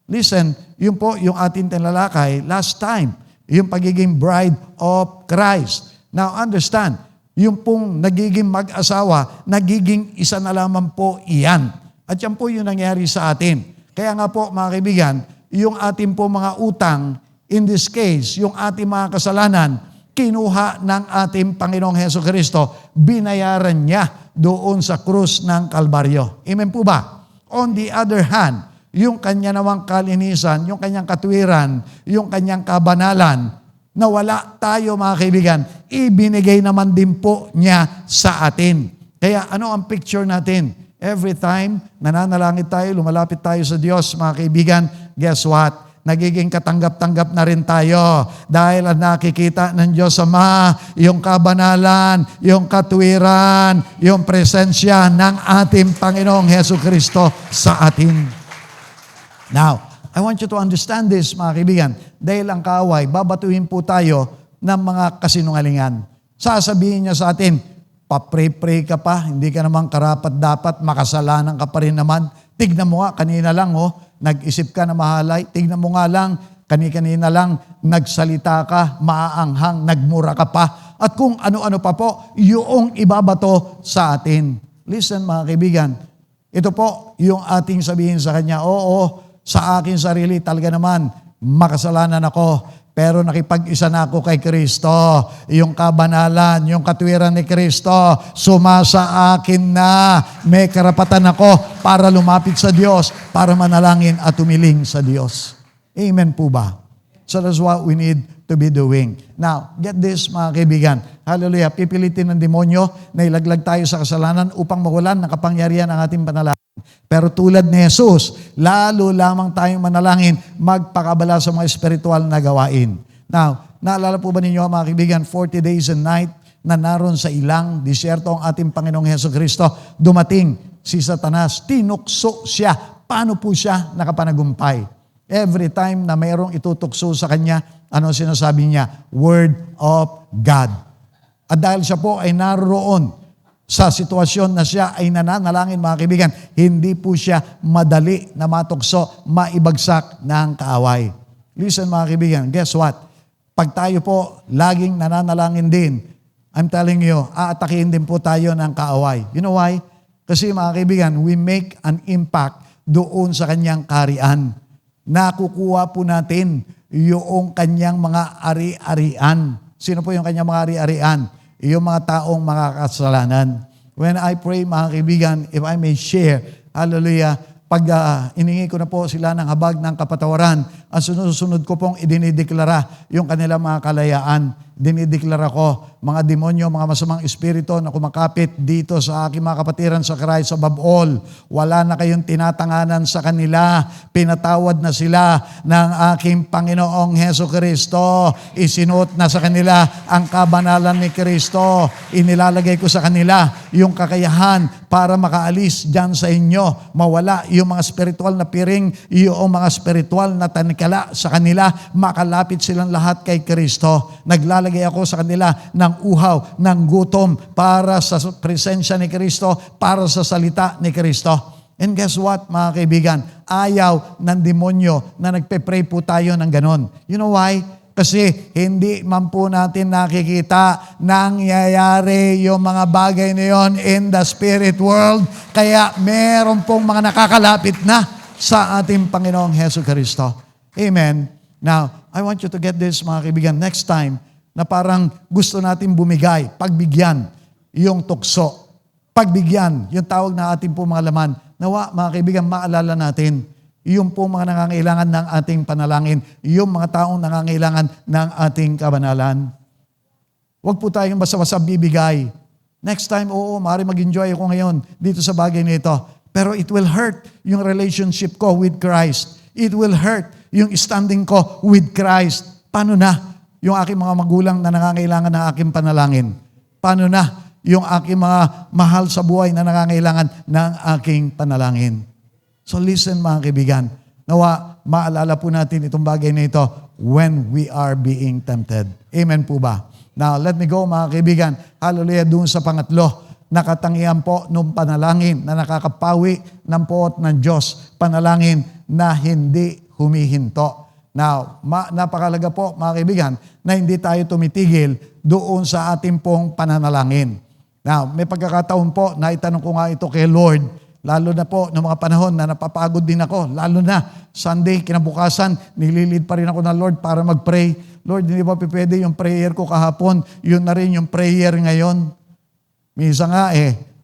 Listen, yun po yung ating talalakay last time. Yung pagiging bride of Christ. Now understand, yung pong nagiging mag-asawa, nagiging isa na lamang po iyan. At yan po yung nangyari sa atin. Kaya nga po mga kaibigan, yung ating po mga utang, in this case, yung ating mga kasalanan, kinuha ng ating Panginoong Hesus Kristo, binayaran niya doon sa krus ng Kalbaryo. Amen po ba? On the other hand, yung kanya nawang kalinisan, yung kanyang katuwiran, yung kanyang kabanalan, na wala tayo mga kaibigan, ibinigay naman din po niya sa atin. Kaya ano ang picture natin? Every time nananalangin tayo, lumalapit tayo sa Diyos, mga kaibigan, guess what? Nagiging katanggap-tanggap na rin tayo dahil ang nakikita ng Diyos Ama, yung kabanalan, yung katwiran, yung presensya ng ating Panginoong Hesus Kristo sa atin. Now, I want you to understand this, mga kaibigan, dahil ang kaaway, babatuhin po tayo ng mga kasinungalingan. Sasabihin niya sa atin, pa-pray-pray ka pa, hindi ka naman karapat-dapat, makasalanan ka pa rin naman. Tignan mo nga, kanina lang, nag-isip ka na mahalay. Tignan mo nga lang, kanina lang, nagsalita ka, maaanghang, nagmura ka pa. At kung ano-ano pa po, yung ibabato sa atin. Listen, mga kaibigan, ito po yung ating sabihin sa kanya, oo, sa akin sarili talaga naman, makasalanan ako. Pero nakipag-isa na ako kay Kristo. Yung kabanalan, yung katwiran ni Kristo, sumasa akin na. May karapatan ako para lumapit sa Diyos, para manalangin at tumiling sa Diyos. Amen po ba? So that's what we need to be doing. Now, get this, mga kaibigan. Hallelujah. Pipilitin ng demonyo na ilaglag tayo sa kasalanan upang mawalan ng kapangyarihan ng ating panalangin. Pero tulad ni Jesus, lalo lamang tayong manalangin, magpakabala sa mga espiritual na gawain. Now, naalala po ba ninyo, mga kaibigan, 40 days and night na naroon sa ilang disyerto ang ating Panginoong Hesus Kristo, dumating si Satanas, tinukso siya. Paano po siya nakapanagumpay? Every time na mayroong itutukso sa kanya, ano sinasabi niya? Word of God. At dahil siya po ay naroon sa sitwasyon na siya ay nananalangin, mga kaibigan, hindi po siya madali na matukso, maibagsak ng kaaway. Listen, mga kaibigan, guess what? Pag tayo po laging nananalangin din, I'm telling you, aatakihin din po tayo ng kaaway. You know why? Kasi, mga kaibigan, we make an impact doon sa kanyang kaharian. Nakukuha po natin yung kanyang mga ari-arian. Sino po yung kanyang mga ari-arian? Yung mga taong makakasalanan. When I pray, mga kaibigan, if I may share, hallelujah, pag iningi ko na po sila ng habag ng kapatawaran, ang sunod ko pong idinideklara yung kanilang mga kalayaan. Dinideklara ko, mga demonyo, mga masamang espiritu na kumakapit dito sa aking mga kapatiran sa Christ above all. Wala na kayong tinatanganan sa kanila. Pinatawad na sila ng aking Panginoong Hesus Kristo. Isinuot na sa kanila ang kabanalan ni Kristo. Inilalagay ko sa kanila yung kakayahan para makaalis dyan sa inyo. Mawala yung mga spiritual na piring, yung mga spiritual na tanikala sa kanila. Makalapit silang lahat kay Kristo. Naglalagay ako sa kanila ng uhaw, ng gutom para sa presensya ni Kristo, para sa salita ni Kristo. And guess what, mga kaibigan? Ayaw ng demonyo na nagpe-pray po tayo ng ganon. You know why? Kasi hindi man po natin nakikita nangyayari yung mga bagay na yun in the spirit world. Kaya meron pong mga nakakalapit na sa ating Panginoong Hesus Kristo. Amen. Now, I want you to get this, mga kaibigan, next time, na parang gusto natin bumigay, pagbigyan, yung tukso. Pagbigyan, yung tawag na ating po mga laman. Nawa, mga kaibigan, maalala natin, yung po mga nangangailangan ng ating panalangin, yung mga taong nangangailangan ng ating kabanalan. Huwag po tayong basta-basta bibigay. Next time, oo, maaari mag-enjoy ako ngayon dito sa bagay nito. Pero it will hurt yung relationship ko with Christ. It will hurt yung standing ko with Christ. Paano na? Yung aking mga magulang na nangangailangan ng aking panalangin. Paano na yung aking mga mahal sa buhay na nangangailangan ng aking panalangin? So listen, mga kaibigan. Nawa, maalala po natin itong bagay na ito when we are being tempted. Amen po ba? Now, let me go, mga kaibigan. Hallelujah, doon sa pangatlo. Nakatangian po nung panalangin na nakakapawi ng poot ng Diyos. Panalangin na hindi humihinto. Now, napakalaga po, mga kaibigan, na hindi tayo tumitigil doon sa ating pong pananalangin. Now, may pagkakataon po, naitanong ko nga ito kay Lord, lalo na po noong mga panahon na napapagod din ako, lalo na Sunday, kinabukasan, nililid pa rin ako ng Lord para mag-pray. Lord, hindi ba pwede yung prayer ko kahapon, yun na rin yung prayer ngayon? Minsan nga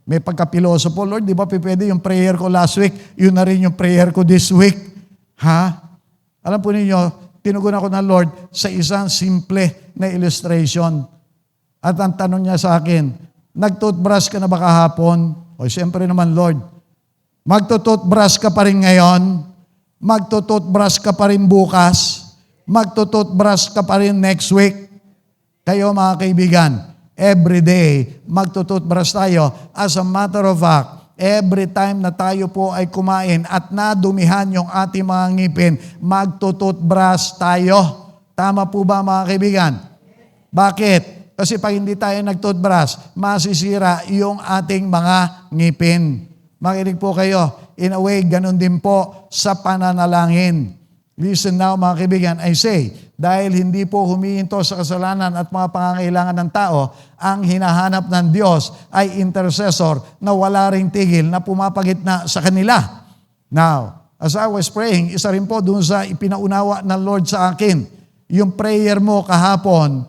may pagkapiloso po, Lord, di ba pwede yung prayer ko last week, yun na rin yung prayer ko this week? Ha? Alam po ninyo, tinugon ako ng Lord sa isang simple na illustration. At ang tanong niya sa akin, nag-toothbrush ka na ba kahapon? O siyempre naman, Lord, Magtututbrush ka pa rin ngayon, magtututbrush ka pa rin bukas, magtututbrush ka pa rin next week. Kayo mga kaibigan, every day, magtututbrush tayo. As a matter of fact, every time na tayo po ay kumain at nadumihan yung ating mga ngipin, magtututbrush tayo. Tama po ba mga kaibigan? Bakit? Kasi pag hindi tayo nagtutbrush, masisira yung ating mga ngipin. Makinig po kayo. In a way, ganun din po sa pananalangin. Listen now mga kaibigan, I say, dahil hindi po humihinto sa kasalanan at mga pangangailangan ng tao, ang hinahanap ng Diyos ay intercessor na wala ring tigil na pumapagitna sa kanila. Now, as I was praying, isa rin po dun sa ipinaunawa ng Lord sa akin, yung prayer mo kahapon,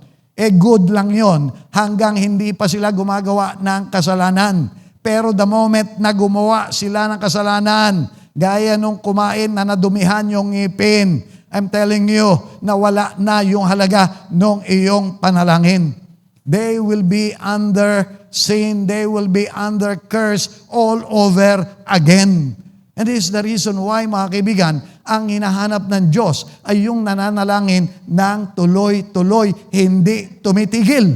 good lang yon hanggang hindi pa sila gumagawa ng kasalanan. Pero the moment na gumawa sila ng kasalanan, gaya nung kumain na nadumihan yung ngipin, I'm telling you na wala na yung halaga nung iyong panalangin. They will be under sin, they will be under curse all over again. And this is the reason why, mga kaibigan, ang hinahanap ng Diyos ay yung nananalangin ng tuloy-tuloy, hindi tumitigil.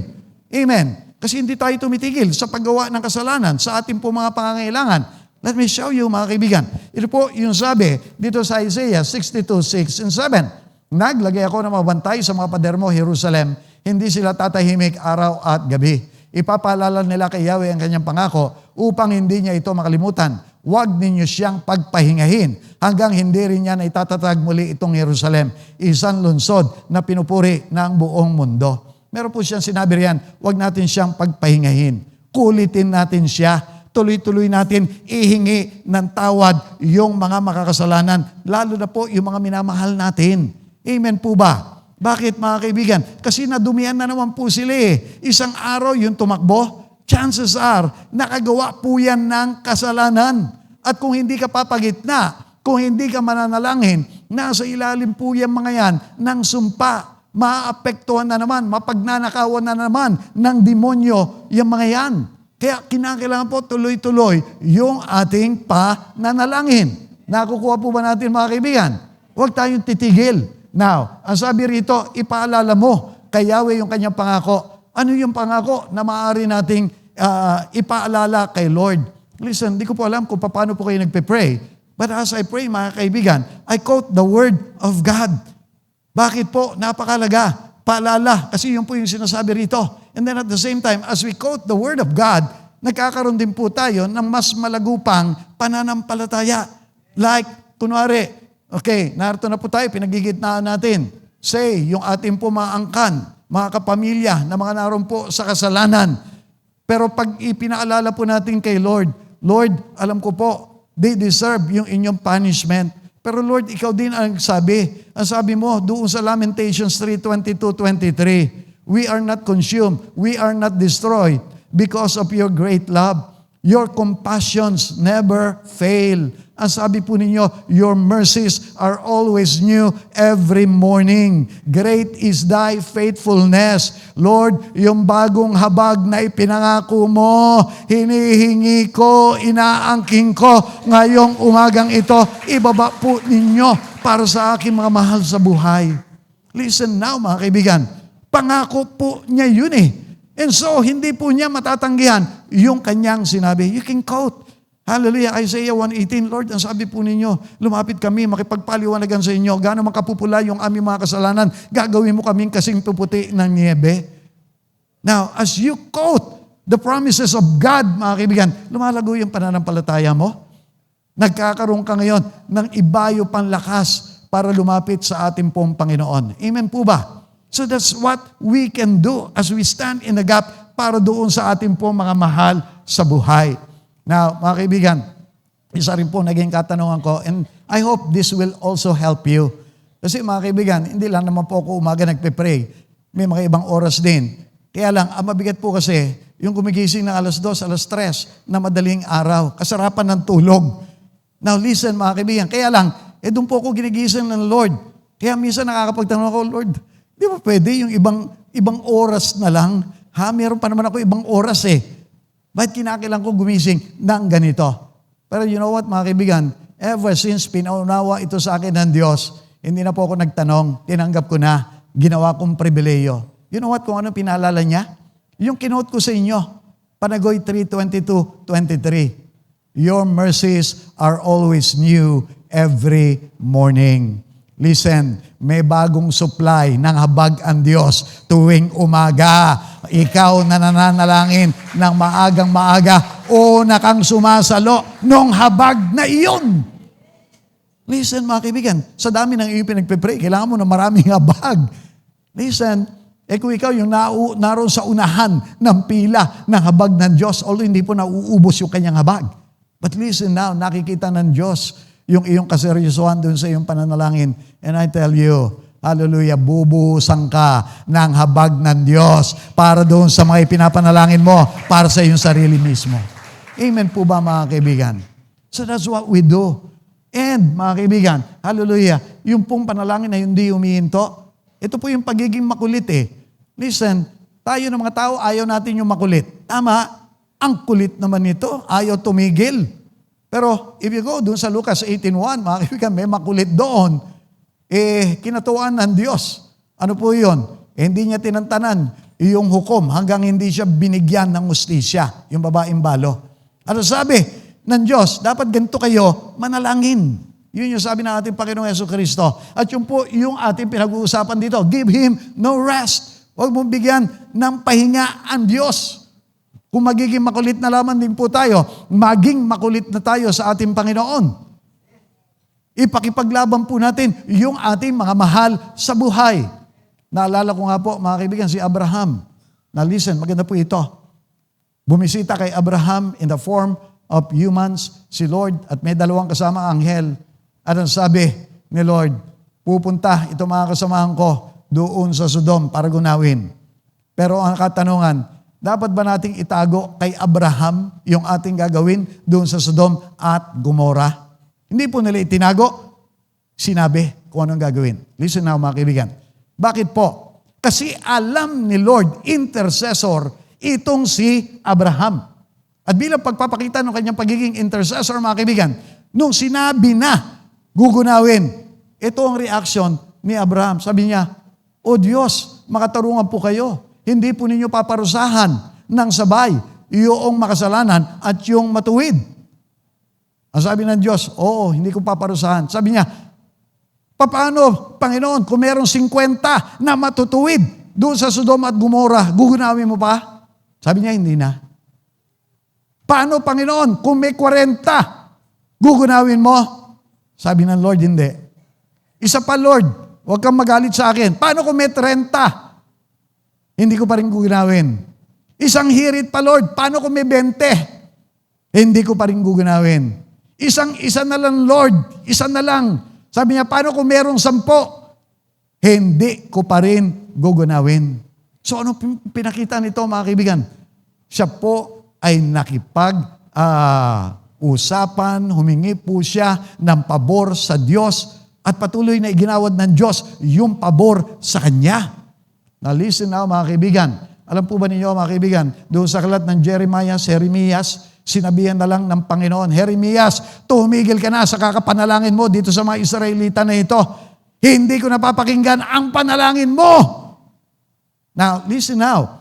Amen. Kasi hindi tayo tumitigil sa paggawa ng kasalanan sa ating po mga pangangailangan. Let me show you, mga kaibigan. Ito po yung sabi dito sa Isaiah 62:6 and 7. Naglagay ako ng mabantay sa mga pader mo, Jerusalem. Hindi sila tatahimik araw at gabi. Ipapaalala nila kay Yahweh ang kanyang pangako upang hindi niya ito makalimutan. Huwag ninyo siyang pagpahingahin hanggang hindi rin niya na itatatag muli itong Jerusalem, isang lungsod na pinupuri ng buong mundo. Meron po siyang sinabi riyan, huwag natin siyang pagpahingahin. Kulitin natin siya. Tuloy-tuloy natin ihingi ng tawad yung mga makakasalanan, lalo na po yung mga minamahal natin. Amen po ba? Bakit mga kaibigan? Kasi nadumihan na naman po sila eh. Isang araw yung tumakbo, chances are, nakagawa po yan ng kasalanan. At kung hindi ka papagitna, kung hindi ka mananalangin, nasa ilalim po yan mga yan ng sumpa. Maapektuhan na naman, mapagnanakawan na naman ng demonyo yung mga yan. Kaya kinakailangan po tuloy-tuloy yung ating pananalangin. Nakukuha po ba natin mga kaibigan? Huwag tayong titigil. Now, ang sabi rito, ipaalala mo kay Yahweh yung kanyang pangako. Ano yung pangako na maaari nating ipaalala kay Lord? Listen, di ko po alam kung paano po kayo nagpe-pray. But as I pray, mga kaibigan, I quote the Word of God. Bakit po? Napakalaga. Paalala. Kasi yun po yung sinasabi rito. And then at the same time, as we quote the Word of God, nagkakaroon din po tayo ng mas malagupang pananampalataya. Like, kunwari, okay, narito na po tayo, pinagigitnaan natin. Say, yung ating po mga angkan, mga kapamilya na mga naroon po sa kasalanan. Pero pag ipinaalala po natin kay Lord, Lord, alam ko po, they deserve yung inyong punishment. Pero Lord, ikaw din ang sabi. Ang sabi mo, doon sa Lamentations 3:22-23, we are not consumed, we are not destroyed because of your great love. Your compassions never fail. Ang sabi po ninyo, your mercies are always new every morning. Great is thy faithfulness. Lord, yung bagong habag na ipinangako mo, hinihingi ko, inaangking ko, ngayong umagang ito, ibaba po ninyo para sa aking mga mahal sa buhay. Listen now, mga kaibigan, pangako po niya yun eh. And so, hindi po niya matatanggihan yung kanyang sinabi. You can quote. Hallelujah, Isaiah 1:18, Lord, ang sabi po ninyo, lumapit kami, makipagpaliwanagan sa inyo, gaano man kapupula yung aming mga kasalanan, gagawin mo kaming kasing puputi ng niebe. Now, as you quote the promises of God, mga kaibigan, lumalago yung pananampalataya mo. Nagkakaroon ka ngayon ng ibayo pang lakas para lumapit sa ating pong Panginoon. Amen po ba? So that's what we can do as we stand in the gap para doon sa ating pong mga mahal sa buhay. Now, mga kaibigan, isa rin po naging katanungan ko, and I hope this will also help you. Kasi mga kaibigan, hindi lang naman po ako umaga nagpe-pray. May mga ibang oras din. Kaya lang, ang mabigat po kasi, yung gumigising ng alas 2, alas 3 na madaling araw, kasarapan ng tulog. Now listen mga kaibigan, kaya lang, doon po ako ginigising ng Lord. Kaya minsan nakakapagtanong ako, Lord, di ba pwede yung ibang oras na lang? Meron pa naman ako ibang oras eh. Bakit kinakailangan ko gumising ng ganito? Pero you know what, mga kaibigan, ever since pinaunawa ito sa akin ng Diyos, hindi na po ako nagtanong, tinanggap ko na, ginawa kong pribileyo. You know what, kung ano pinaalala niya? Yung kinote ko sa inyo, Panagoy 3:22-23. Your mercies are always new every morning. Listen, may bagong supply ng habag ang Diyos tuwing umaga. Ikaw na nananalangin ng maagang maaga, una kang sumasalo nung habag na iyon. Listen, mga kaibigan, sa dami ng iyong pinagpipray, kailangan mo na maraming habag. Listen, kung ikaw yung naroon sa unahan ng pila ng habag ng Diyos, although hindi po nauubos yung kanyang habag. But listen now, nakikita ng Diyos yung iyong kaseryosohan doon sa iyong pananalangin. And I tell you, hallelujah, bubuhusan ka ng habag ng Diyos para doon sa mga ipinapanalangin mo, para sa iyong sarili mismo. Amen po ba, mga kaibigan? So that's what we do. And, mga kaibigan, hallelujah, yung pong panalangin na hindi humihinto, ito po yung pagiging makulit eh. Listen, tayo ng mga tao, ayaw natin yung makulit. Tama, ang kulit naman nito, ayaw tumigil. Pero if you go doon sa Lucas 18:1, mga kaibigan, may makulit doon. Kinatuwaan ng Diyos. Ano po yun? Hindi niya tinantanan yung hukom hanggang hindi siya binigyan ng hustisya, yung babaeng balo. Ano sabi ng Diyos? Dapat ganito kayo, manalangin. Yun yung sabi ng ating Panginoong Jesucristo. At yung po, yung ating pinag-uusapan dito, give Him no rest. Huwag mong bigyan ng pahinga ang Diyos. Kung magiging makulit na lamang din po tayo, maging makulit na tayo sa ating Panginoon. Ipakipaglaban po natin yung ating mga mahal sa buhay. Naalala ko nga po, mga kaibigan, si Abraham. Na listen, maganda po ito. Bumisita kay Abraham in the form of humans, si Lord, at may dalawang kasama anghel. At ang sabi ni Lord, pupunta ito mga kasamahan ko doon sa Sodom para gunawin. Pero ang katanungan, dapat ba nating itago kay Abraham yung ating gagawin doon sa Sodom at Gomora? Hindi po nila itinago, sinabi kung anong gagawin. Listen now, mga kaibigan. Bakit po? Kasi alam ni Lord, intercessor, itong si Abraham. At bilang pagpapakita ng kanyang pagiging intercessor, mga kaibigan, nung sinabi na gugunawin, ito ang reaction ni Abraham. Sabi niya, O Diyos, makatarungan po kayo. Hindi po ninyo paparusahan ng sabay yung makasalanan at yung matuwid. Ang sabi ng Diyos, oo, hindi ko paparusahan. Sabi niya, paano, Panginoon, kung merong 50 na matutuwid doon sa Sodom at Gomora, gugunawin mo pa? Sabi niya, hindi na. Paano, Panginoon, kung may 40, gugunawin mo? Sabi ng Lord, hindi. Isa pa, Lord, huwag kang magalit sa akin. Paano kung may 30? Hindi ko pa rin gugunawin. Isang hirit pa, Lord. Paano kung may 20? Hindi ko pa rin gugunawin. Isa na lang, Lord. Isa na lang. Sabi niya, paano kung merong 10? Hindi ko pa rin gugunawin. So ano pinakita nito, mga kaibigan? Siya po ay usapan, humingi po siya ng pabor sa Diyos at patuloy na iginawad ng Diyos yung pabor sa Kanya. Now listen now, mga kaibigan. Alam po ba ninyo, mga kaibigan, doon sa aklat ng Jeremias, sinabihan na lang ng Panginoon, Jeremias, tumigil ka na sa kakapanalangin mo dito sa mga Israelita na ito. Hindi ko napapakinggan ang panalangin mo. Now, listen now.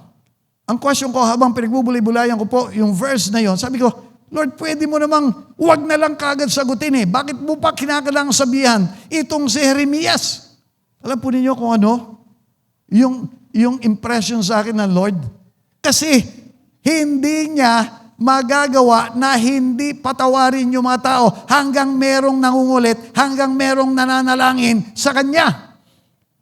Ang question ko habang pinagbubulay-bulayan ko po yung verse na yon, sabi ko, Lord, pwede mo namang huwag na lang kagad sagutin eh. Bakit mo pa kinakailangang sabihan itong si Jeremias? Alam po ninyo kung ano? Yung impression sa akin ng Lord. Kasi hindi niya magagawa na hindi patawarin yung mga tao hanggang merong nangungulit, hanggang merong nananalangin sa Kanya.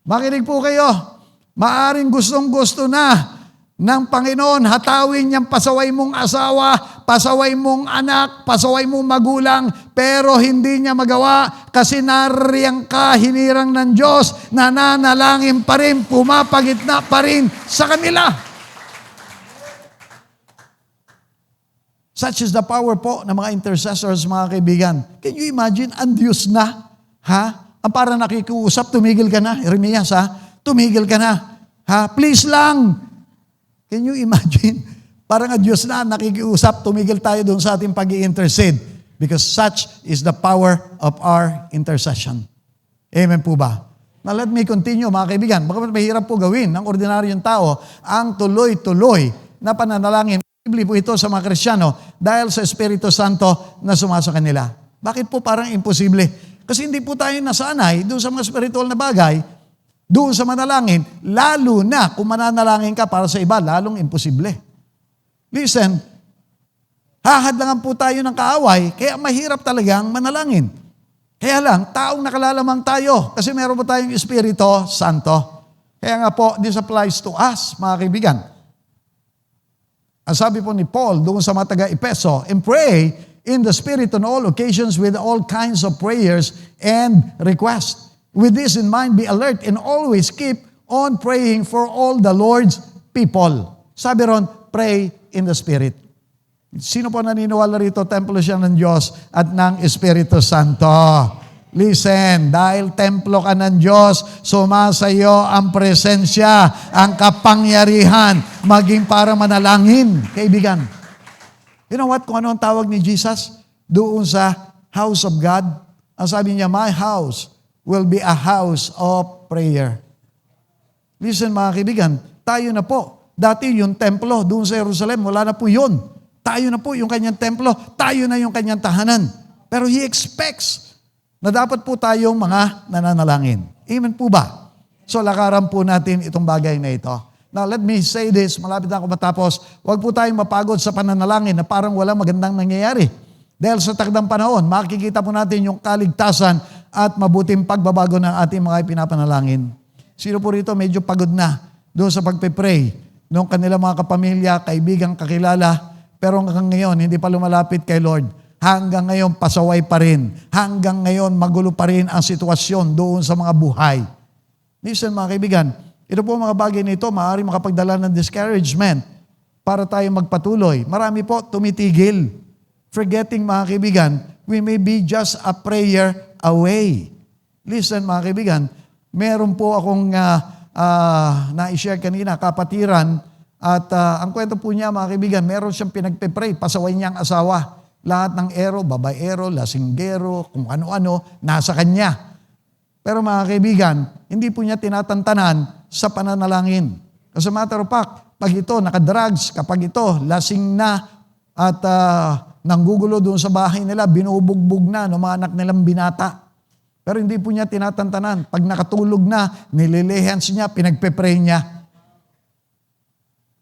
Makinig po kayo. Maaring gustong-gusto na ng Panginoon, hatawin niyang pasaway mong asawa, pasaway mong anak, pasaway mong magulang, pero hindi niya magawa kasi nariyang ka, hinirang ng Diyos, nananalangin pa rin, pumapagitna pa rin sa kanila. Such is the power po ng mga intercessors, mga kaibigan. Can you imagine, ang Diyos na, ang parang nakikiusap, tumigil ka na, Jeremias, tumigil ka na, please lang. Can you imagine? Parang ang Diyos na nakikiusap, tumigil tayo doon sa ating pag-i-intercede. Because such is the power of our intercession. Amen po ba? Now let me continue mga kaibigan. Baka mahirap po gawin ng ordinaryong tao ang tuloy-tuloy na pananalangin. Posible po ito sa mga Kristiyano dahil sa Espiritu Santo na sumasa kanila. Bakit po parang imposible? Kasi hindi po tayo nasanay doon sa mga spiritual na bagay, doon sa manalangin, lalo na kung mananalangin ka para sa iba, lalong imposible. Listen, hahadlangan po tayo ng kaaway, kaya mahirap talagang manalangin. Kaya lang, taong nakalalamang tayo, kasi meron po tayong Espiritu Santo. Kaya nga po, this applies to us, mga kaibigan. Ang sabi po ni Paul doon sa mga taga-Epeso, and pray in the Spirit on all occasions with all kinds of prayers and requests. With this in mind, be alert and always keep on praying for all the Lord's people. Sabi ron, pray in the Spirit. Sino po naniniwala rito, templo siya ng Diyos at ng Espiritu Santo? Listen, dahil templo ka ng Diyos, sumasayo ang presensya, ang kapangyarihan, maging para manalangin. Kaibigan, you know what? Kung ano ang tawag ni Jesus doon sa house of God, ang sabi niya, my house will be a house of prayer. Listen mga kaibigan, tayo na po. Dati yung templo doon sa Jerusalem, wala na po yun. Tayo na po yung kanyang templo, tayo na yung kanyang tahanan. Pero He expects na dapat po tayong mga nananalangin. Amen po ba? So lakaran po natin itong bagay na ito. Now let me say this, malapit na ako matapos, huwag po tayong mapagod sa pananalangin na parang walang magandang nangyayari. Dahil sa takdang panahon, makikita po natin yung kaligtasan at mabuting pagbabago ng ating mga ipinapanalangin. Sino po rito medyo pagod na doon sa pagpe-pray nung kanilang mga kapamilya, kaibigan, kakilala, pero hanggang ngayon hindi pa lumalapit kay Lord. Hanggang ngayon, pasaway pa rin. Hanggang ngayon, magulo pa rin ang sitwasyon doon sa mga buhay. Listen mga kaibigan, ito po mga bagay nito, maaaring makapagdala ng discouragement para tayo magpatuloy. Marami po tumitigil. Forgetting mga kaibigan, we may be just a prayer away. Listen mga kaibigan, meron po akong na-share kanina, kapatiran, at ang kwento po niya mga kaibigan, meron siyang pinagpe-pray, pasaway niyang asawa. Lahat ng babaero, lasinggero, kung ano-ano, nasa kanya. Pero mga kaibigan, hindi po niya tinatantanan sa pananalangin. As a matter of fact, pag ito nakadrugs, kapag ito lasing na at nanggugulo doon sa bahay nila, binubugbog na ng mga anak nilang binata. Pero hindi po niya tinatantanan. Pag nakatulog na, nililihans niya, pinagpe-pray niya.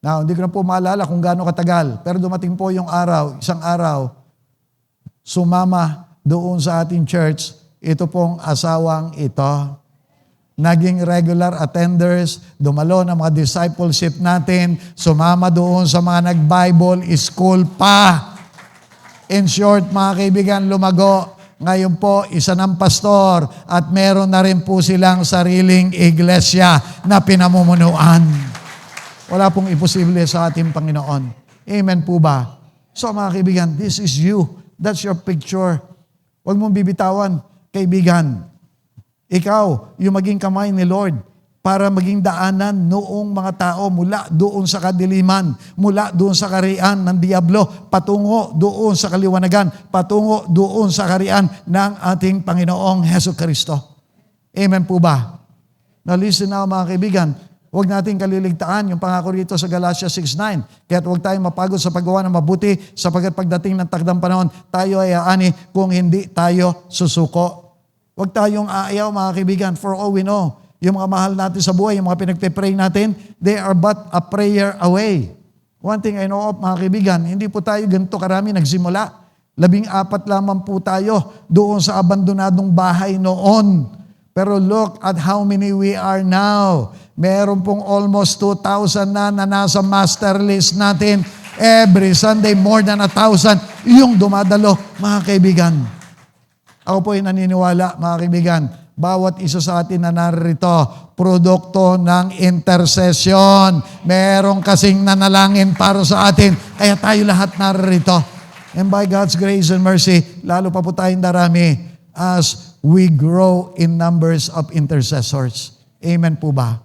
Now, hindi ko na po maalala kung gaano katagal. Pero dumating po yung araw, isang araw, sumama doon sa ating church, ito pong asawang ito. Naging regular attenders, dumalo ng mga discipleship natin, sumama doon sa mga nag-Bible school pa. In short, mga kaibigan, lumago. Ngayon po, isa ng pastor at meron na rin po silang sariling iglesia na pinamumunuan. Wala pong imposible sa ating Panginoon. Amen po ba? So mga kaibigan, this is you. That's your picture. Huwag mong bibitawan, kaibigan. Ikaw, yung maging kamay ni Lord para maging daanan noong mga tao mula doon sa kadiliman, mula doon sa karian ng Diablo, patungo doon sa kaliwanagan, patungo doon sa karian ng ating Panginoong Hesukristo. Amen po ba? Now listen now mga kaibigan, huwag natin kaliligtaan yung pangako rito sa Galatia 6:9. Kaya't huwag tayong mapagod sa paggawa ng mabuti sapagkat pagdating ng takdang panahon, tayo ay aani kung hindi tayo susuko. Huwag tayong aayaw mga kaibigan, for all we know, yung mga mahal natin sa buhay, yung mga pinagpe-pray natin, they are but a prayer away. One thing I know of mga kaibigan, hindi po tayo ganito karami nagsimula. 14 lamang po tayo doon sa abandonadong bahay noon. Pero look at how many we are now. Meron pong almost 2,000 na nasa master list natin. Every Sunday, more than 1,000 yung dumadalo, mga kaibigan. Ako po ay naniniwala, mga kaibigan, bawat isa sa atin na narito, produkto ng intercession. Meron kasing nanalangin para sa atin, kaya tayo lahat narito. And by God's grace and mercy, lalo pa po tayong darami as we grow in numbers of intercessors. Amen po ba?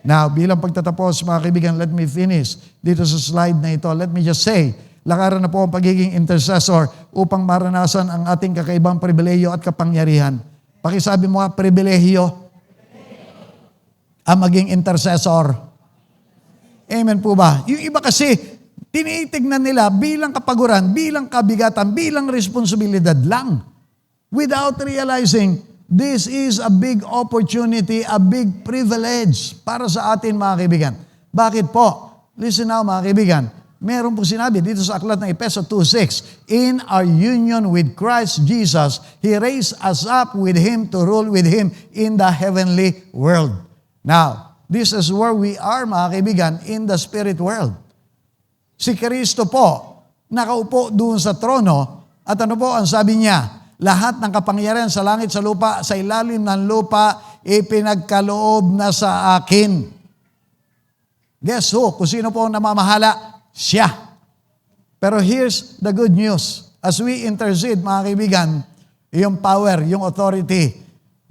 Now, bilang pagtatapos, mga kaibigan, let me finish dito sa slide na ito. Let me just say, Lakaran na po ang pagiging intercessor upang maranasan ang ating kakaibang pribilehiyo at kapangyarihan. Pakisabi mo nga, pribilehiyo ang maging intercessor. Amen po ba? Yung iba kasi, tinitignan nila bilang kapaguran, bilang kabigatan, bilang responsibilidad lang. Without realizing, this is a big opportunity, a big privilege para sa atin mga kaibigan. Bakit po? Listen now mga kaibigan. Meron po sinabi dito sa aklat ng Efeso 2:6, in our union with Christ Jesus, He raised us up with Him to rule with Him in the heavenly world. Now, this is where we are mga kaibigan, in the spirit world. Si Kristo po, nakaupo doon sa trono, at ano po ang sabi niya? Lahat ng kapangyarihan sa langit, sa lupa, sa ilalim ng lupa, ipinagkaloob na sa akin. Guess who? Kung sino po ang namamahala? Siya. Pero here's the good news. As we intercede, mga kaibigan, yung power, yung authority,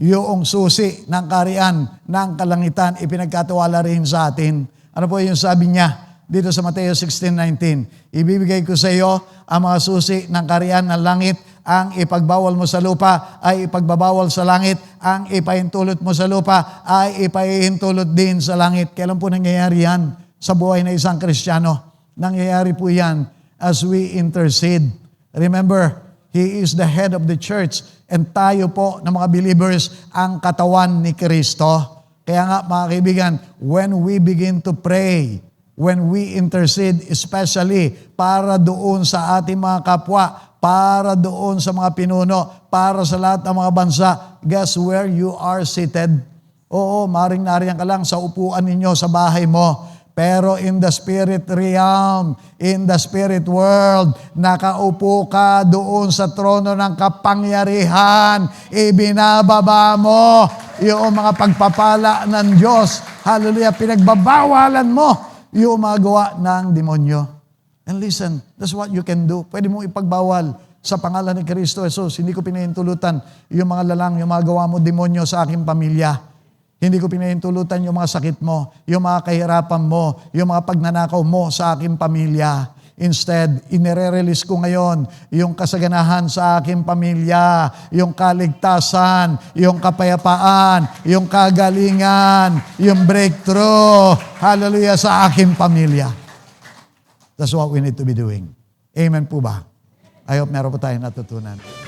yung susi ng kaharian, ng kalangitan, ipinagkatiwala rin sa atin. Ano po yung sabi niya dito sa Mateo 16:19? Ibibigay ko sa iyo ang mga susi ng kaharian ng langit. Ang ipagbawal mo sa lupa ay ipagbabawal sa langit. Ang ipahintulot mo sa lupa ay ipahintulot din sa langit. Kailan po nangyayari yan sa buhay ng isang Kristiyano? Nangyayari po yan as we intercede. Remember, He is the head of the church and tayo po na mga believers ang katawan ni Kristo. Kaya nga mga kaibigan, when we begin to pray, when we intercede, especially para doon sa ating mga kapwa, para doon sa mga pinuno, para sa lahat ng mga bansa, guess where you are seated? Oo, maring nariyan ka lang sa upuan ninyo sa bahay mo. Pero in the spirit realm, in the spirit world, nakaupo ka doon sa trono ng kapangyarihan. Ibinababa mo yung mga pagpapala ng Diyos. Hallelujah, pinagbabawalan mo yung mga gawa ng demonyo. And listen, that's what you can do. Pwede mo ipagbawal sa pangalan ni Kristo Jesus. Hindi ko pinahintulutan yung mga lalang, yung mga gawa mo demonyo sa aking pamilya. Hindi ko pinahintulutan yung mga sakit mo, yung mga kahirapan mo, yung mga pagnanakaw mo sa aking pamilya. Instead, inire-release ko ngayon yung kasaganahan sa aking pamilya, yung kaligtasan, yung kapayapaan, yung kagalingan, yung breakthrough. Hallelujah sa aking pamilya. That's what we need to be doing. Amen po ba? I hope meron po tayong natutunan.